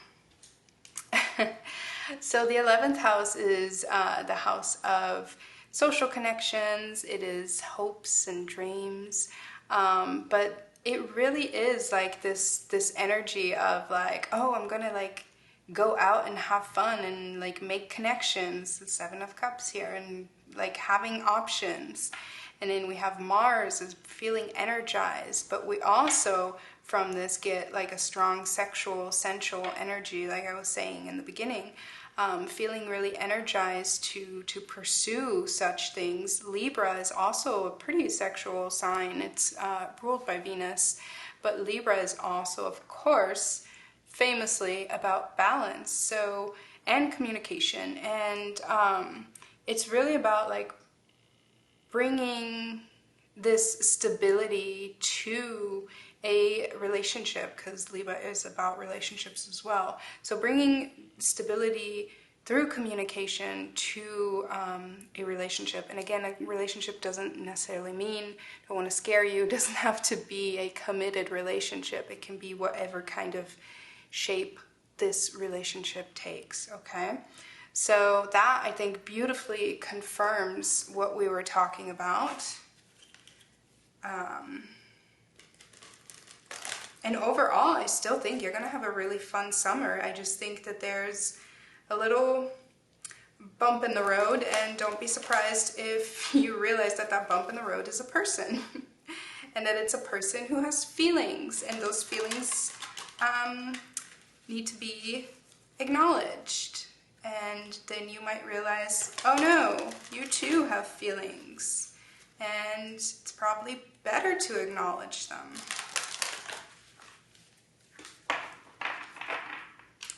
So the 11th house is the house of social connections. It is hopes and dreams. But it really is like this energy of like, oh, I'm gonna like go out and have fun and like make connections. The 7 of Cups here, and like having options. And then we have Mars as feeling energized, but we also from this get like a strong sexual, sensual energy, like I was saying in the beginning. Feeling really energized to pursue such things. Libra is also a pretty sexual sign. It's ruled by Venus, but Libra is also, of course, famously about balance, so, and communication, and it's really about like bringing this stability to a relationship, because Libra is about relationships as well. So bringing stability through communication to a relationship. And again, a relationship doesn't necessarily mean, don't want to scare you, it doesn't have to be a committed relationship. It can be whatever kind of shape this relationship takes, okay? So that, I think, beautifully confirms what we were talking about. And overall, I still think you're going to have a really fun summer. I just think that there's a little bump in the road, and don't be surprised if you realize that that bump in the road is a person. And that it's a person who has feelings, and those feelings need to be acknowledged. And then you might realize, oh no, you too have feelings. And it's probably better to acknowledge them.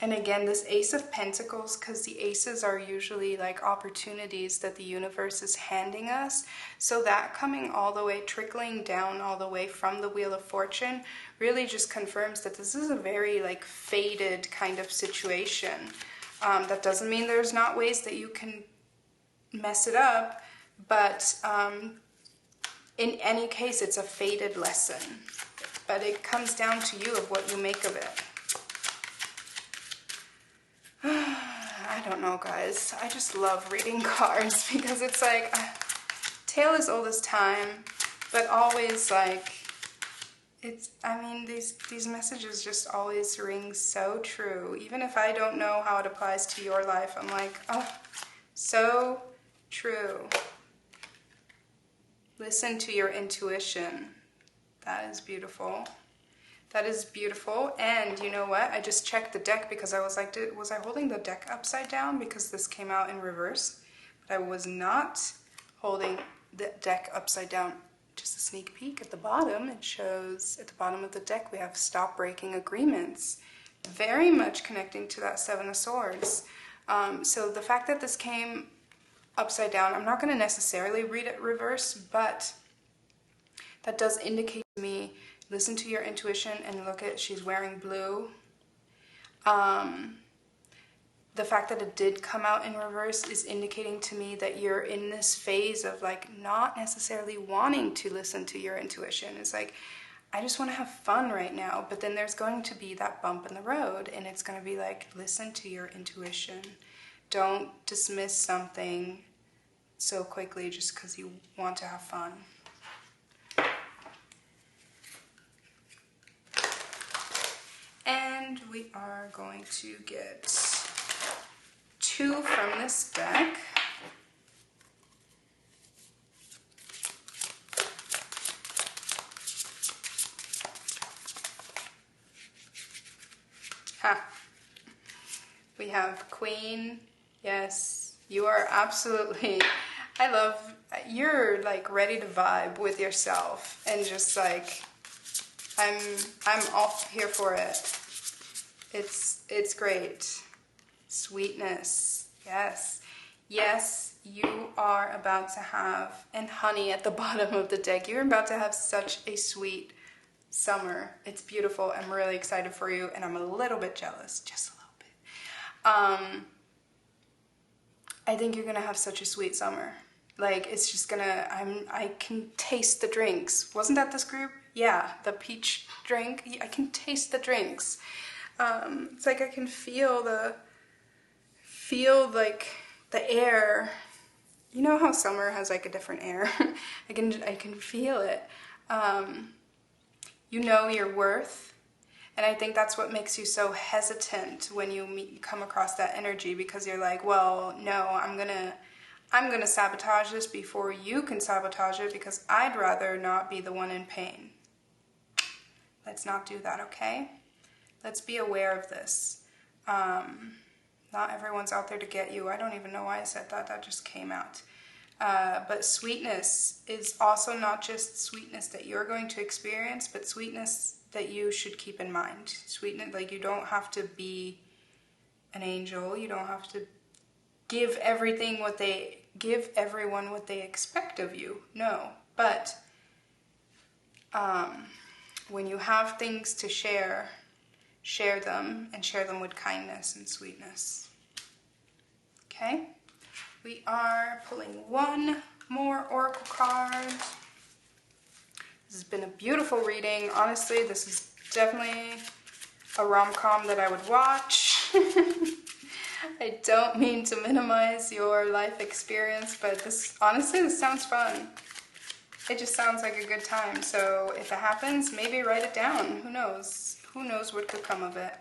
And again, this Ace of Pentacles, because the aces are usually like opportunities that the universe is handing us. So that coming all the way, trickling down all the way from the Wheel of Fortune really just confirms that this is a very like fated kind of situation. That doesn't mean there's not ways that you can mess it up, but in any case, it's a fated lesson. But it comes down to you of what you make of it. I don't know, guys. I just love reading cards because it's like, tale as old as time, but always like I mean, these messages just always ring so true. Even if I don't know how it applies to your life, I'm like, oh, so true. Listen to your intuition. That is beautiful. That is beautiful. And you know what? I just checked the deck because I was like, was I holding the deck upside down? Because this came out in reverse. But I was not holding the deck upside down. Just a sneak peek at the bottom. It shows at the bottom of the deck we have stop breaking agreements. Very much connecting to that Seven of Swords. So the fact that this came upside down, I'm not going to necessarily read it reverse, but that does indicate to me, listen to your intuition and look at, she's wearing blue. The fact that it did come out in reverse is indicating to me that you're in this phase of like not necessarily wanting to listen to your intuition. It's like, I just want to have fun right now, but then there's going to be that bump in the road and it's going to be like, listen to your intuition. Don't dismiss something so quickly just because you want to have fun. And we are going to get 2 from this deck. We have Queen. Yes, you are absolutely, you're like ready to vibe with yourself and just like, I'm all here for it. It's great. Sweetness. Yes. Yes, you are about to have, and honey at the bottom of the deck, you're about to have such a sweet summer. It's beautiful. I'm really excited for you, and I'm a little bit jealous, just a little bit. I think you're gonna have such a sweet summer. Like, it's just gonna, I can taste the drinks. Wasn't that this group? Yeah, the peach drink. I can taste the drinks. It's like I can feel like the air. You know how summer has like a different air? I can feel it. You know your worth. And I think that's what makes you so hesitant when you come across that energy, because you're like, well, no, I'm gonna sabotage this before you can sabotage it because I'd rather not be the one in pain. Let's not do that, okay? Let's be aware of this. Not everyone's out there to get you. I don't even know why I said that. That just came out. But sweetness is also not just sweetness that you're going to experience, but sweetness that you should keep in mind. Sweetness, like you don't have to be an angel. You don't have to give everyone what they expect of you. No, but when you have things to share them, and share them with kindness and sweetness. Okay? We are pulling one more oracle card. This has been a beautiful reading. Honestly, this is definitely a rom-com that I would watch. I don't mean to minimize your life experience, but honestly, this sounds fun. It just sounds like a good time. So if it happens, maybe write it down. Who knows? Who knows what could come of it?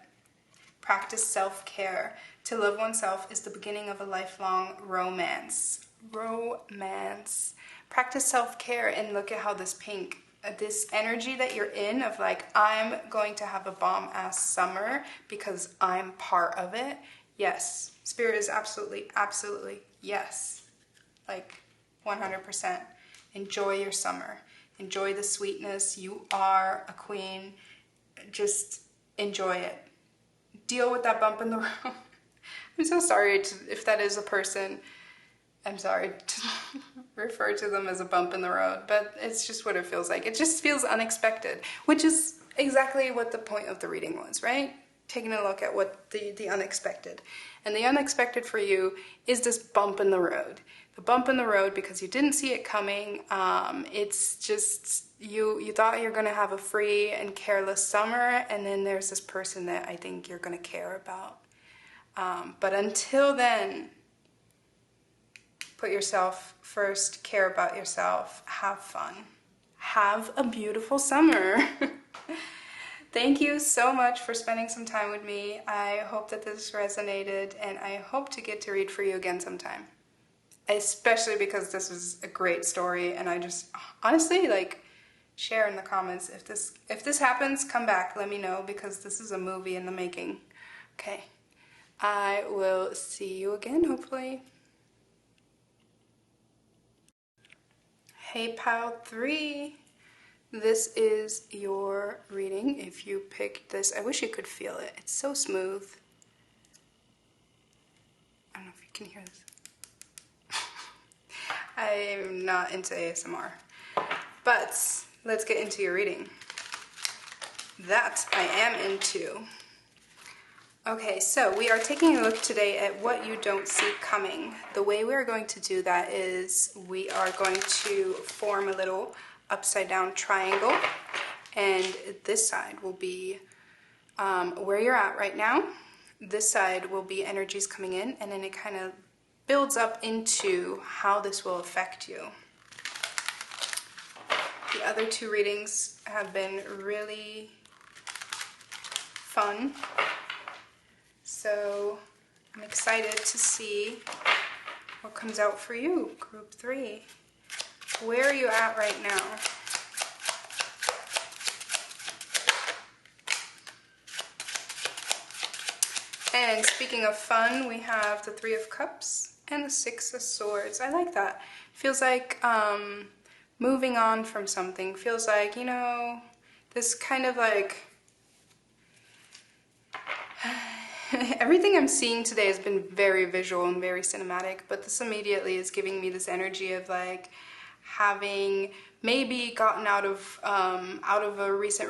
Practice self-care. To love oneself is the beginning of a lifelong romance. Romance. Practice self-care and look at how this pink, this energy that you're in of like, I'm going to have a bomb-ass summer because I'm part of it. Yes. Spirit is absolutely, absolutely yes. Like 100%. Enjoy your summer. Enjoy the sweetness. You are a queen. Just enjoy it. Deal with that bump in the road. I'm so sorry if that is a person. I'm sorry to refer to them as a bump in the road, but it's just what it feels like. It just feels unexpected, which is exactly what the point of the reading was, right? Taking a look at what the unexpected. And the unexpected for you is this bump in the road. The bump in the road because you didn't see it coming. It's just, you thought you're going to have a free and careless summer, and then there's this person that I think you're going to care about. But until then, put yourself first, care about yourself, have fun. Have a beautiful summer. Thank you so much for spending some time with me. I hope that this resonated, and I hope to get to read for you again sometime. Especially because this is a great story, and I just honestly like share in the comments if this happens, come back, let me know, because this is a movie in the making. Okay. I will see you again, hopefully. Hey Pal 3, this is your reading if you picked this. I wish you could feel it. It's so smooth. I don't know if you can hear this. I'm not into ASMR. But let's get into your reading. That I am into. Okay, so we are taking a look today at what you don't see coming. The way we're going to do that is we are going to form a little upside down triangle, and this side will be where you're at right now. This side will be energies coming in, and then it kind of builds up into how this will affect you. The other two readings have been really fun. So I'm excited to see what comes out for you, group 3. Where are you at right now? And speaking of fun, we have the 3 of Cups and the 6 of Swords. I like that. Feels like moving on from something. Feels like, you know, this kind of like... Everything I'm seeing today has been very visual and very cinematic, but this immediately is giving me this energy of like having maybe gotten out of a recent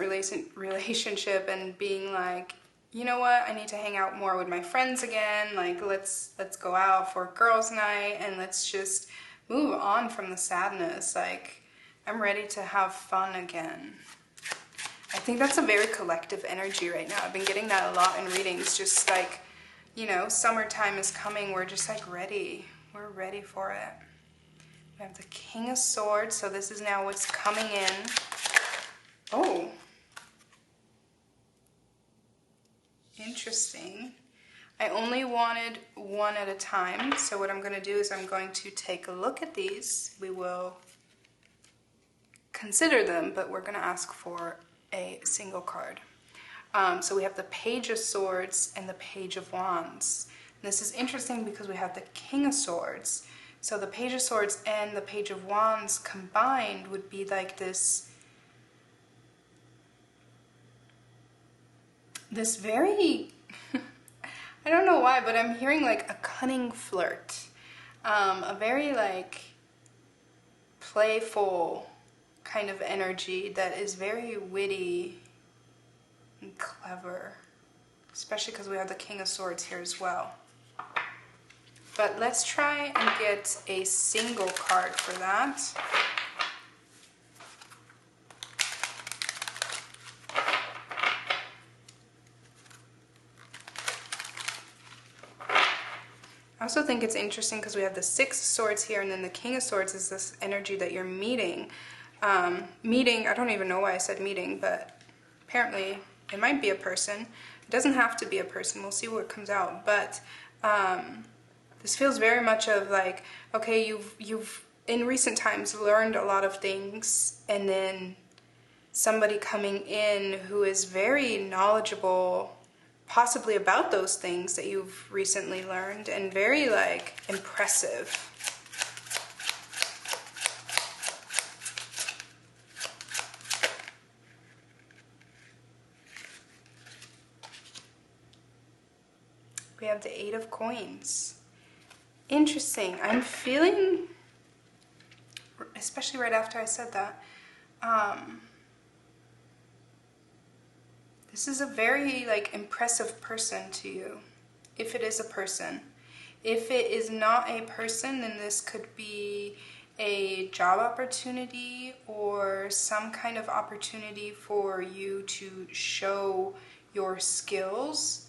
relationship and being like, you know what, I need to hang out more with my friends again. Like let's go out for girls' night and let's just move on from the sadness. Like I'm ready to have fun again. I think that's a very collective energy right now. I've been getting that a lot in readings, just like, you know, summertime is coming. We're just like ready. We're ready for it. We have the King of Swords, so this is now what's coming in. Oh. Interesting. I only wanted one at a time, so what I'm going to do is I'm going to take a look at these. We will consider them, but we're going to ask for a single card. So we have the Page of Swords and the Page of Wands. And this is interesting because we have the King of Swords. So the Page of Swords and the Page of Wands combined would be like this very, I don't know why, but I'm hearing like a cunning flirt. A very like playful kind of energy that is very witty and clever, especially because we have the King of Swords here as well. But let's try and get a single card for that. I also think it's interesting because we have the 6 of Swords here, and then the King of Swords is this energy that you're meeting. I don't even know why I said meeting, but apparently it might be a person. It doesn't have to be a person. We'll see what comes out. But this feels very much of like, okay, you've in recent times learned a lot of things, and then somebody coming in who is very knowledgeable, possibly about those things that you've recently learned, and very like impressive. We have the 8 of Coins. Interesting. I'm feeling, especially right after I said that, this is a very like impressive person to you, if it is a person. If it is not a person, then this could be a job opportunity or some kind of opportunity for you to show your skills.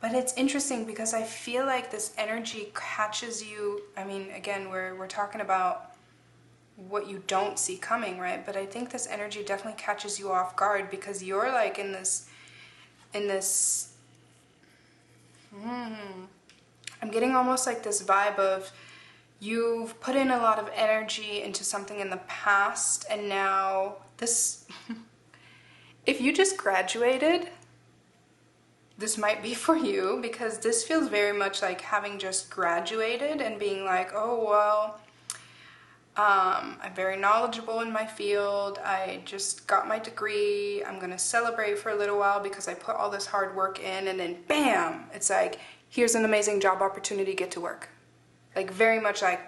But it's interesting because I feel like this energy catches you. I mean, again, we're talking about what you don't see coming, right? But I think this energy definitely catches you off guard because you're like in this, I'm getting almost like this vibe of you've put in a lot of energy into something in the past, and now this, if you just graduated, this might be for you, because this feels very much like having just graduated and being like, oh, well, I'm very knowledgeable in my field. I just got my degree. I'm gonna celebrate for a little while because I put all this hard work in, and then bam, it's like, here's an amazing job opportunity, get to work. Like very much like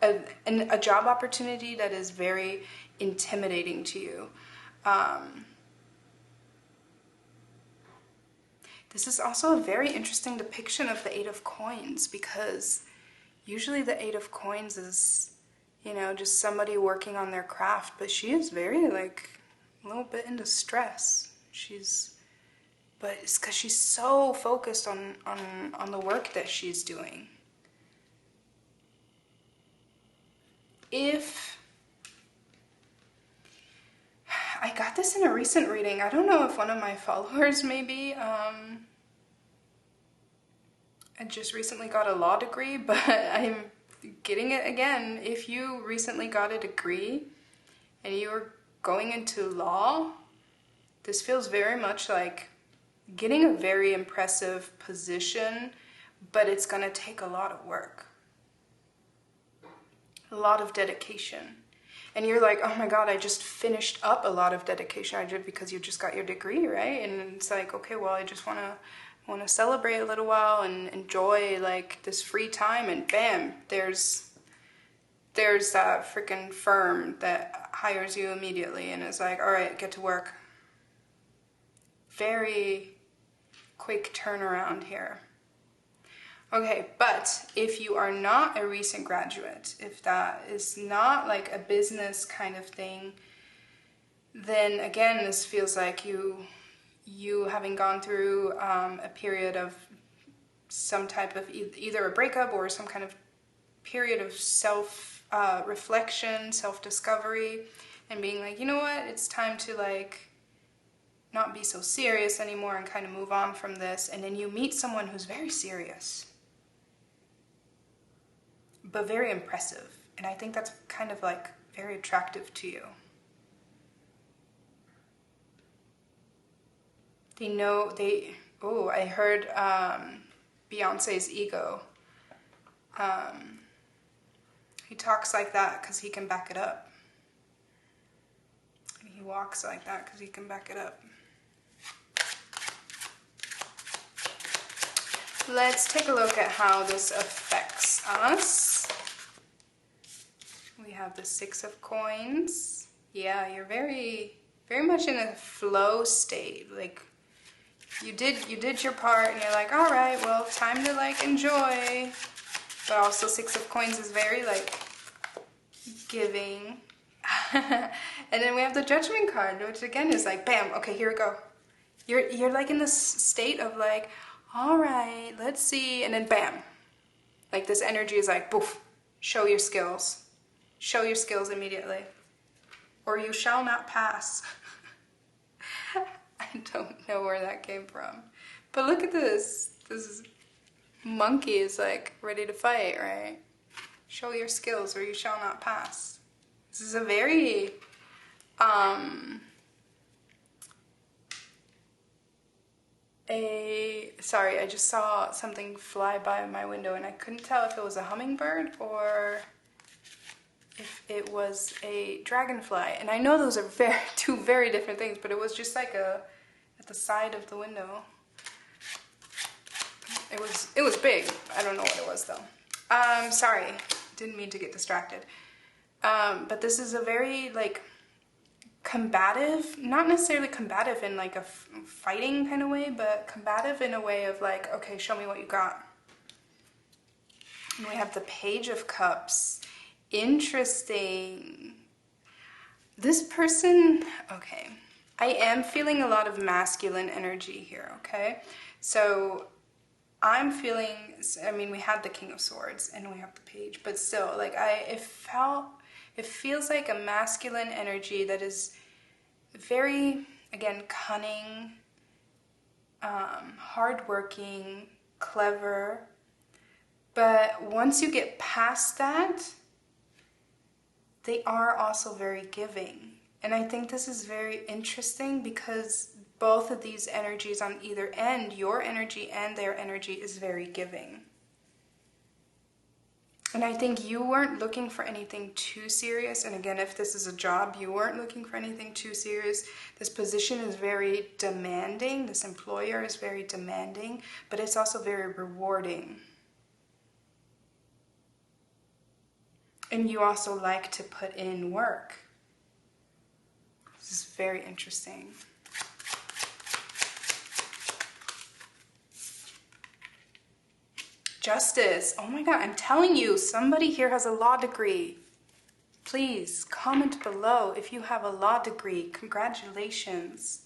a job opportunity that is very intimidating to you. This is also a very interesting depiction of the Eight of Coins, because usually the Eight of Coins is, you know, just somebody working on their craft, but she is very like a little bit into stress. But it's because she's so focused on the work that she's doing. If I got this in a recent reading, I don't know if one of my followers maybe, I just recently got a law degree, but I'm getting it again. If you recently got a degree and you're going into law, this feels very much like getting a very impressive position, but it's going to take a lot of work, a lot of dedication. And you're like, oh my God, I just finished up a lot of dedication. I did, because you just got your degree, right? And it's like, okay, well, I just want to celebrate a little while and enjoy like this free time, and bam, there's that freaking firm that hires you immediately and is like, all right, get to work. Very quick turnaround here. Okay, but if you are not a recent graduate, if that is not like a business kind of thing, then again, this feels like you having gone through a period of some type of either a breakup or some kind of period of self-reflection, self-discovery, and being like, you know what, it's time to like not be so serious anymore and kind of move on from this. And then you meet someone who's very serious, but very impressive. And I think that's kind of like very attractive to you. I heard Beyonce's ego. He talks like that because he can back it up. And he walks like that because he can back it up. Let's take a look at how this affects us. We have the Six of Coins. Yeah, you're very, very much in a flow state. Like you did your part, and you're like, all right, well, time to like enjoy. But also Six of Coins is very like giving. And then we have the Judgment card, which again is like, bam, okay, here we go. You're like in this state of like, all right, let's see, and then bam. Like this energy is like, poof, show your skills. Show your skills immediately, or you shall not pass. I don't know where that came from. But look at this. This monkey is like ready to fight, right? Show your skills or you shall not pass. This is a very, sorry, I just saw something fly by my window and I couldn't tell if it was a hummingbird or if it was a dragonfly. And I know those are two very different things, but it was just like at the side of the window. It was big. I don't know what it was though. Sorry, didn't mean to get distracted. But this is a very like combative, not necessarily combative in like a fighting kind of way, but combative in a way of like, okay, show me what you got. And we have the Page of Cups. Interesting. This person, okay, I am feeling a lot of masculine energy here, okay? So I'm feeling, I mean, we had the King of Swords and we have the Page, but still, like, it It feels like a masculine energy that is very, again, cunning, hardworking, clever. But once you get past that, they are also very giving. And I think this is very interesting because both of these energies on either end, your energy and their energy, is very giving. And I think you weren't looking for anything too serious. And again, if this is a job, you weren't looking for anything too serious. This position is very demanding. This employer is very demanding, but it's also very rewarding. And you also like to put in work. This is very interesting. Justice. Oh my God, I'm telling you, somebody here has a law degree. Please comment below if you have a law degree. Congratulations.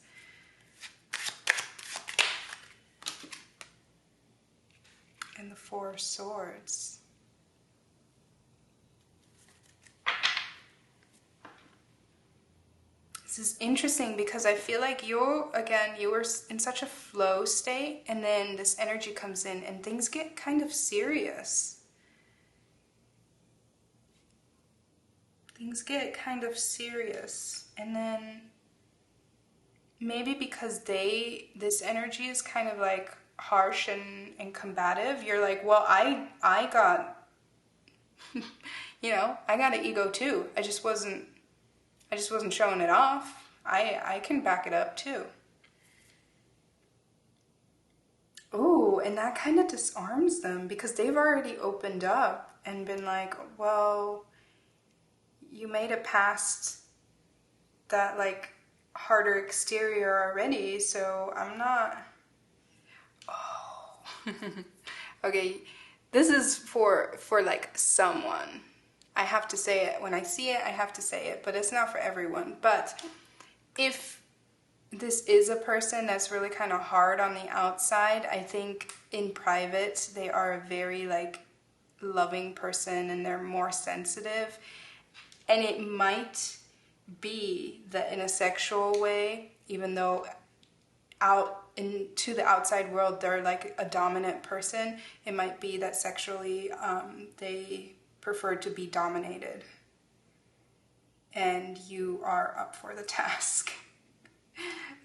And the Four of Swords. This is interesting because I feel like you were in such a flow state, and then this energy comes in and things get kind of serious. Things get kind of serious, and then maybe because this energy is kind of like harsh and combative, you're like, well, I got, I got an ego too. I just wasn't showing it off. I can back it up too. Ooh, and that kind of disarms them because they've already opened up and been like, well, you made it past that like harder exterior already, so I'm not... Oh. Okay, this is for like someone. I have to say it. When I see it, I have to say it, but it's not for everyone. But if this is a person that's really kind of hard on the outside, I think in private they are a very like loving person and they're more sensitive. And it might be that in a sexual way, even though out into the outside world they're like a dominant person, it might be that sexually they prefer to be dominated, and you are up for the task.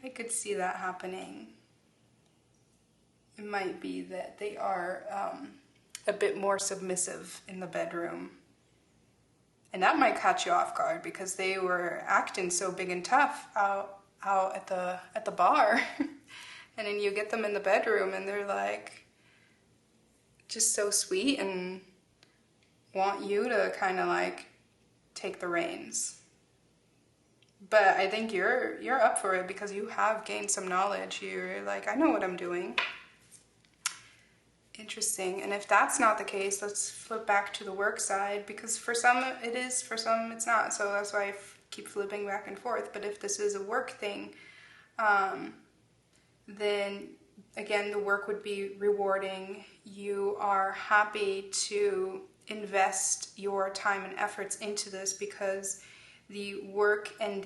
I could see that happening. It might be that they are a bit more submissive in the bedroom, and that might catch you off guard because they were acting so big and tough out at the bar, and then you get them in the bedroom and they're like just so sweet and want you to kind of like take the reins. But I think you're up for it because you have gained some knowledge. You're like, I know what I'm doing. Interesting. And if that's not the case, let's flip back to the work side, because for some it is, for some it's not. So that's why I keep flipping back and forth. But if this is a work thing, then again, the work would be rewarding. You are happy to invest your time and efforts into this because the work and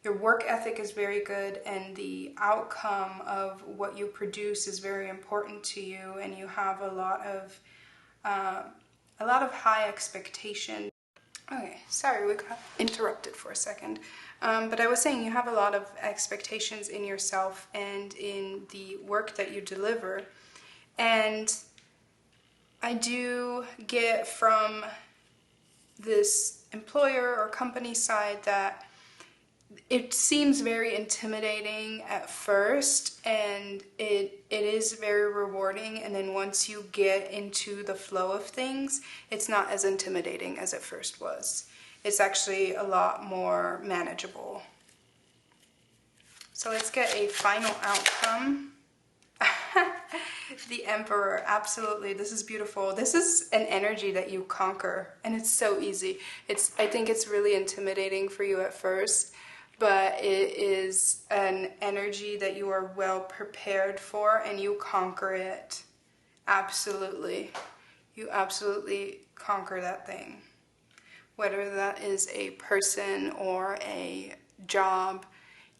your work ethic is very good, and the outcome of what you produce is very important to you, and you have a lot of high expectation. Okay, sorry, we got interrupted for a second. But I was saying you have a lot of expectations in yourself and in the work that you deliver. And I do get from this employer or company side that it seems very intimidating at first, and it is very rewarding, and then once you get into the flow of things, it's not as intimidating as it first was. It's actually a lot more manageable. So let's get a final outcome. The Emperor, absolutely. This is beautiful. This is an energy that you conquer, and it's so easy. I think it's really intimidating for you at first, but it is an energy that you are well prepared for, and you conquer it. Absolutely. You absolutely conquer that thing. whether that is a person or a job,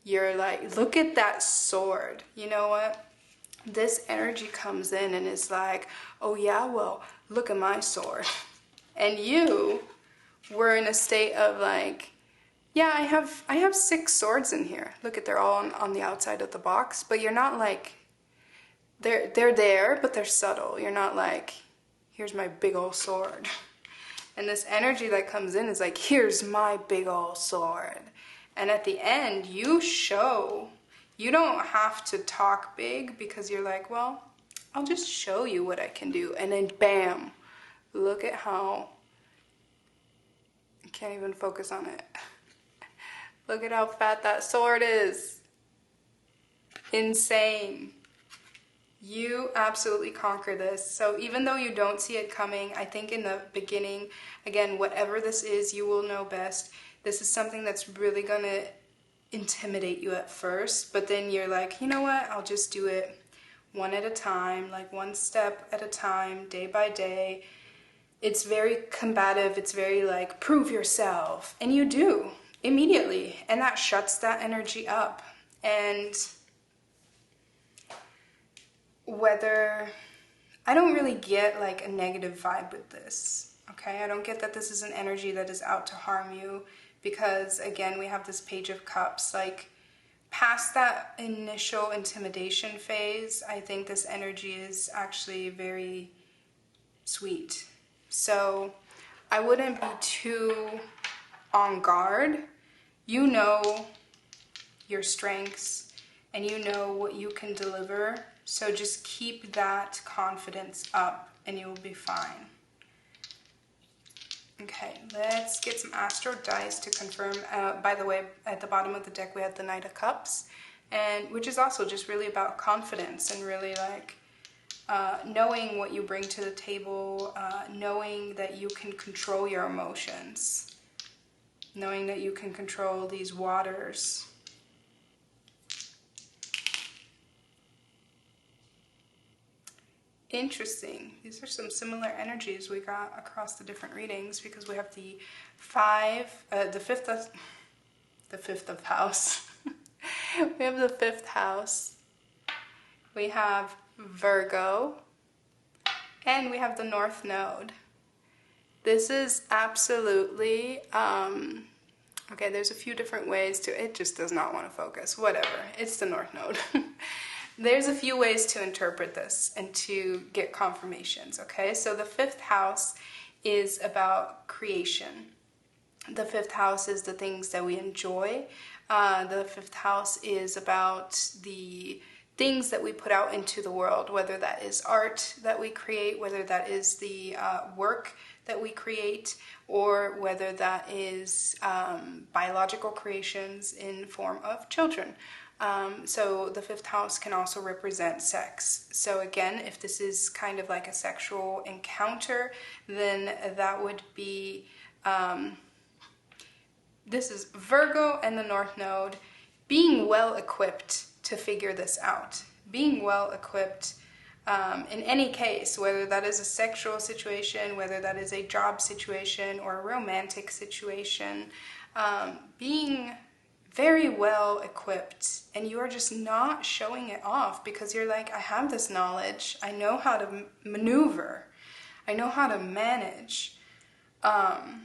you're like, look at that sword. You know what? This energy comes in and is like, oh yeah, well, look at my sword. And you were in a state of like, yeah, I have 6 swords in here. Look at, they're all on the outside of the box, but you're not like, they're there, but they're subtle. You're not like, here's my big old sword. And this energy that comes in is like, here's my big old sword. And at the end, you show, you don't have to talk big because you're like, well, I'll just show you what I can do. And then bam, look at how, I can't even focus on it. Look at how fat that sword is. Insane. You absolutely conquer this. So even though you don't see it coming, I think in the beginning, again, whatever this is, you will know best. This is something that's really going to intimidate you at first, but then you're like, you know what, I'll just do it one at a time, like one step at a time, day by day. It's very combative. It's very like, prove yourself. And you do immediately. And that shuts that energy up. And whether, I don't really get like a negative vibe with this, okay? I don't get that this is an energy that is out to harm you, because again, we have this Page of Cups. Like, past that initial intimidation phase, I think this energy is actually very sweet. So I wouldn't be too on guard. You know your strengths and you know what you can deliver. So just keep that confidence up and you will be fine. Okay, let's get some Astro dice to confirm. By the way, at the bottom of the deck we have the Knight of Cups, and which is also just really about confidence and really like knowing what you bring to the table, knowing that you can control your emotions, knowing that you can control these waters. Interesting. These are some similar energies we got across the different readings, because we have the fifth of house. We have the 5th house. We have Virgo, and we have the North Node. This is absolutely, okay, there's a few different ways to, it just does not want to focus. Whatever, it's the North Node. There's a few ways to interpret this and to get confirmations, okay? So the 5th house is about creation. The 5th house is the things that we enjoy. The 5th house is about the things that we put out into the world, whether that is art that we create, whether that is the work that we create, or whether that is biological creations in form of children. So the 5th house can also represent sex. So again, if this is kind of like a sexual encounter, then that would be, this is Virgo and the North Node, being well equipped to figure this out. Being well equipped in any case, whether that is a sexual situation, whether that is a job situation or a romantic situation, being very well equipped, and you are just not showing it off because you're like, I have this knowledge, I know how to maneuver, I know how to manage, and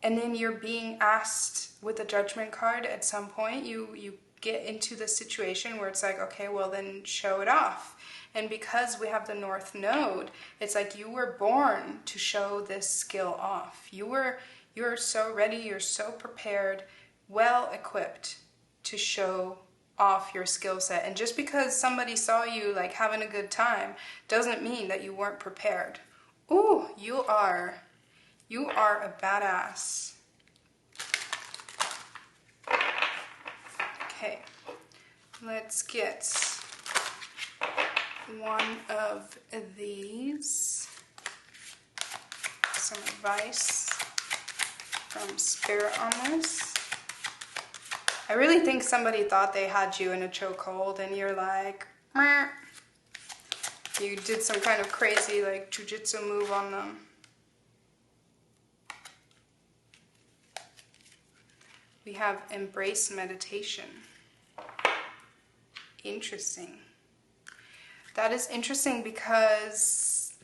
then you're being asked with the Judgment card at some point, you get into the situation where it's like, okay, well then show it off. And because we have the North Node, it's like you were born to show this skill off. You're so ready, you're so prepared, well equipped to show off your skill set. And just because somebody saw you like having a good time doesn't mean that you weren't prepared. Ooh, you are a badass. Okay, let's get one of these. Some advice from Spirit on this. I really think somebody thought they had you in a chokehold and you're like, meh. You did some kind of crazy like jujitsu move on them. we have embrace meditation. Interesting. That is interesting because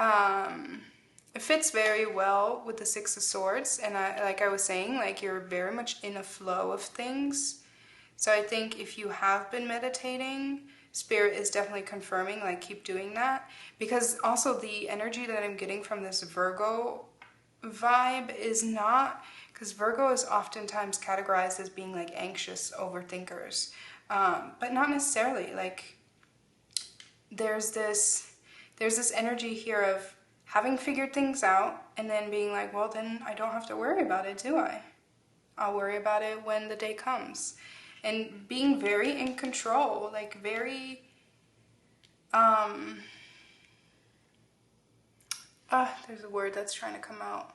it fits very well with the Six of Swords, and like I was saying, like you're very much in a flow of things. So I think if you have been meditating, Spirit is definitely confirming, like keep doing that, because also the energy that I'm getting from this Virgo vibe is not, because Virgo is oftentimes categorized as being like anxious overthinkers, but not necessarily. Like there's this energy here of having figured things out and then being like, well, then I don't have to worry about it, do I? I'll worry about it when the day comes. And being very in control, like very, there's a word that's trying to come out.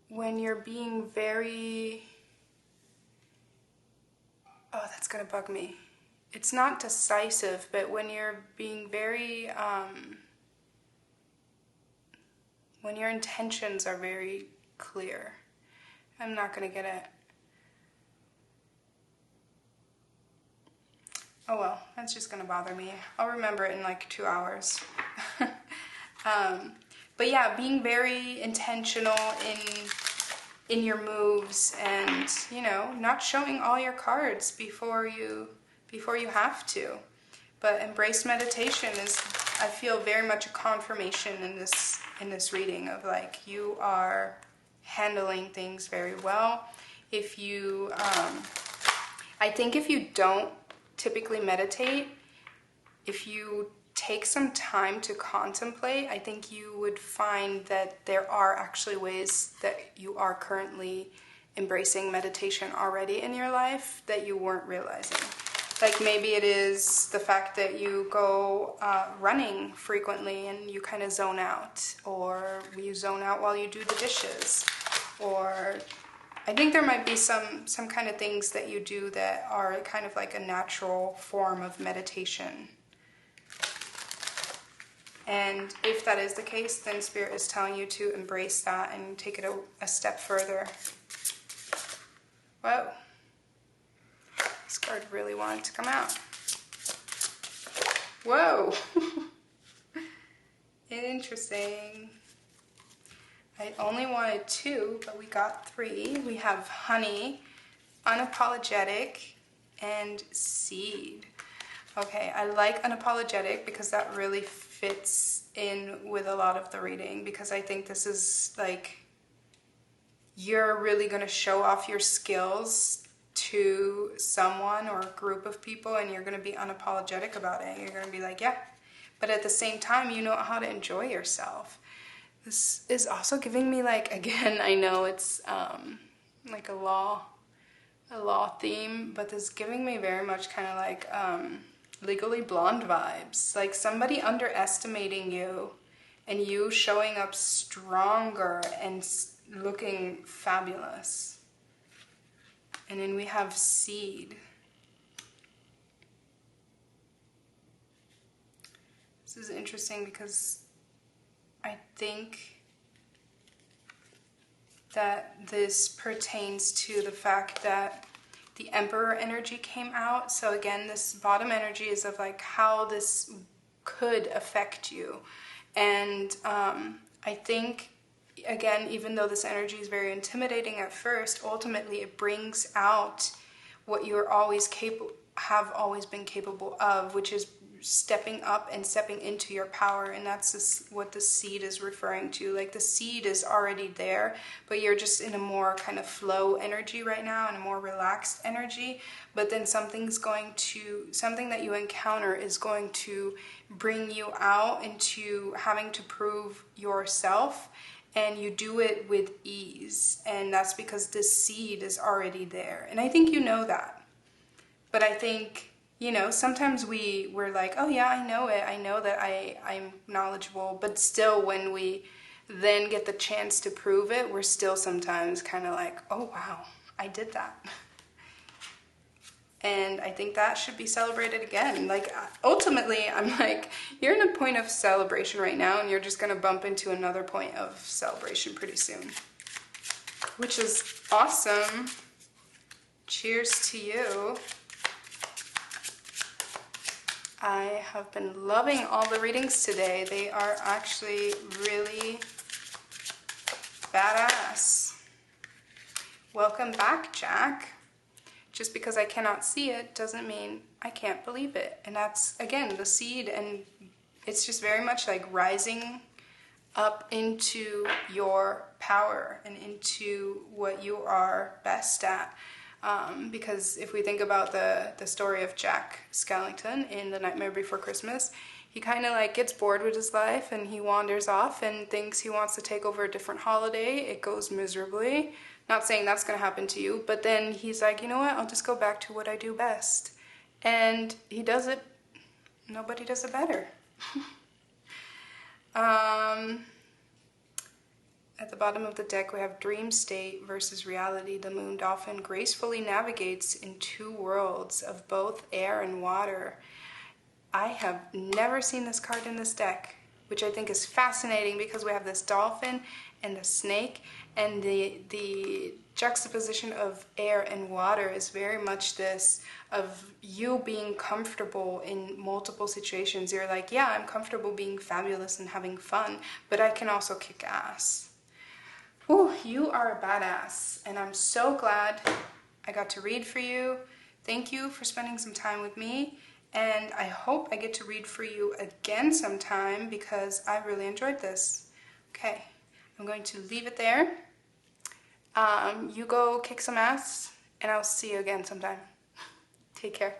When you're being very, that's gonna bug me. It's not decisive, but when you're being very, when your intentions are very clear. I'm not gonna get it. Oh well, that's just gonna bother me. I'll remember it in like 2 hours. But yeah, being very intentional in your moves, and you know, not showing all your cards before you have to. But embrace meditation is, I feel, very much a confirmation in this reading of like you are handling things very well. If you, I think if you don't typically meditate, if you take some time to contemplate, I think you would find that there are actually ways that you are currently embracing meditation already in your life that you weren't realizing. Like maybe it is the fact that you go running frequently and you kind of zone out, or you zone out while you do the dishes, or I think there might be some kind of things that you do that are kind of like a natural form of meditation. And if that is the case, then Spirit is telling you to embrace that and take it a step further. Whoa. This card really wanted to come out. Whoa. Interesting. I only wanted 2, but we got 3. We have honey, unapologetic, and seed. Okay, I like unapologetic because that really fits in with a lot of the reading, because I think this is like, you're really going to show off your skills to someone or a group of people, and you're going to be unapologetic about it. You're going to be like, yeah, but at the same time, you know how to enjoy yourself. This is also giving me like, again, I know it's like a law theme, but this is giving me very much kind of like Legally Blonde vibes. Like somebody underestimating you and you showing up stronger and looking fabulous. And then we have seed. This is interesting because I think that this pertains to the fact that the Emperor energy came out. So again, this bottom energy is of like how this could affect you. And I think, again, even though this energy is very intimidating at first, ultimately it brings out what you're have always been capable of, which is stepping up and stepping into your power. And that's what the seed is referring to. Like the seed is already there, but you're just in a more kind of flow energy right now, and a more relaxed energy. But then something that you encounter is going to bring you out into having to prove yourself, and you do it with ease. And that's because this seed is already there. And I think you know that. But I think, you know, sometimes we're like, oh yeah, I know it. I know that I'm knowledgeable. But still, when we then get the chance to prove it, we're still sometimes kind of like, oh wow, I did that. And I think that should be celebrated again. Like, ultimately, I'm like, you're in a point of celebration right now, and you're just going to bump into another point of celebration pretty soon. which is awesome. Cheers to you. I have been loving all the readings today. They are actually really badass. Welcome back, Jack. Just because I cannot see it doesn't mean I can't believe it. And that's, again, the seed, and it's just very much like rising up into your power and into what you are best at. Because if we think about the story of Jack Skellington in The Nightmare Before Christmas, he kind of like gets bored with his life and he wanders off and thinks he wants to take over a different holiday. It goes miserably. Not saying that's going to happen to you, but then he's like, you know what, I'll just go back to what I do best. And he does it, nobody does it better. At the bottom of the deck, we have dream state versus reality. The moon dolphin gracefully navigates in two worlds of both air and water. I have never seen this card in this deck, which I think is fascinating because we have this dolphin and the snake, and the juxtaposition of air and water is very much this of you being comfortable in multiple situations. You're like, yeah, I'm comfortable being fabulous and having fun, but I can also kick ass. Ooh, you are a badass, and I'm so glad I got to read for you. Thank you for spending some time with me, and I hope I get to read for you again sometime because I really enjoyed this. Okay, I'm going to leave it there. You go kick some ass, and I'll see you again sometime. Take care.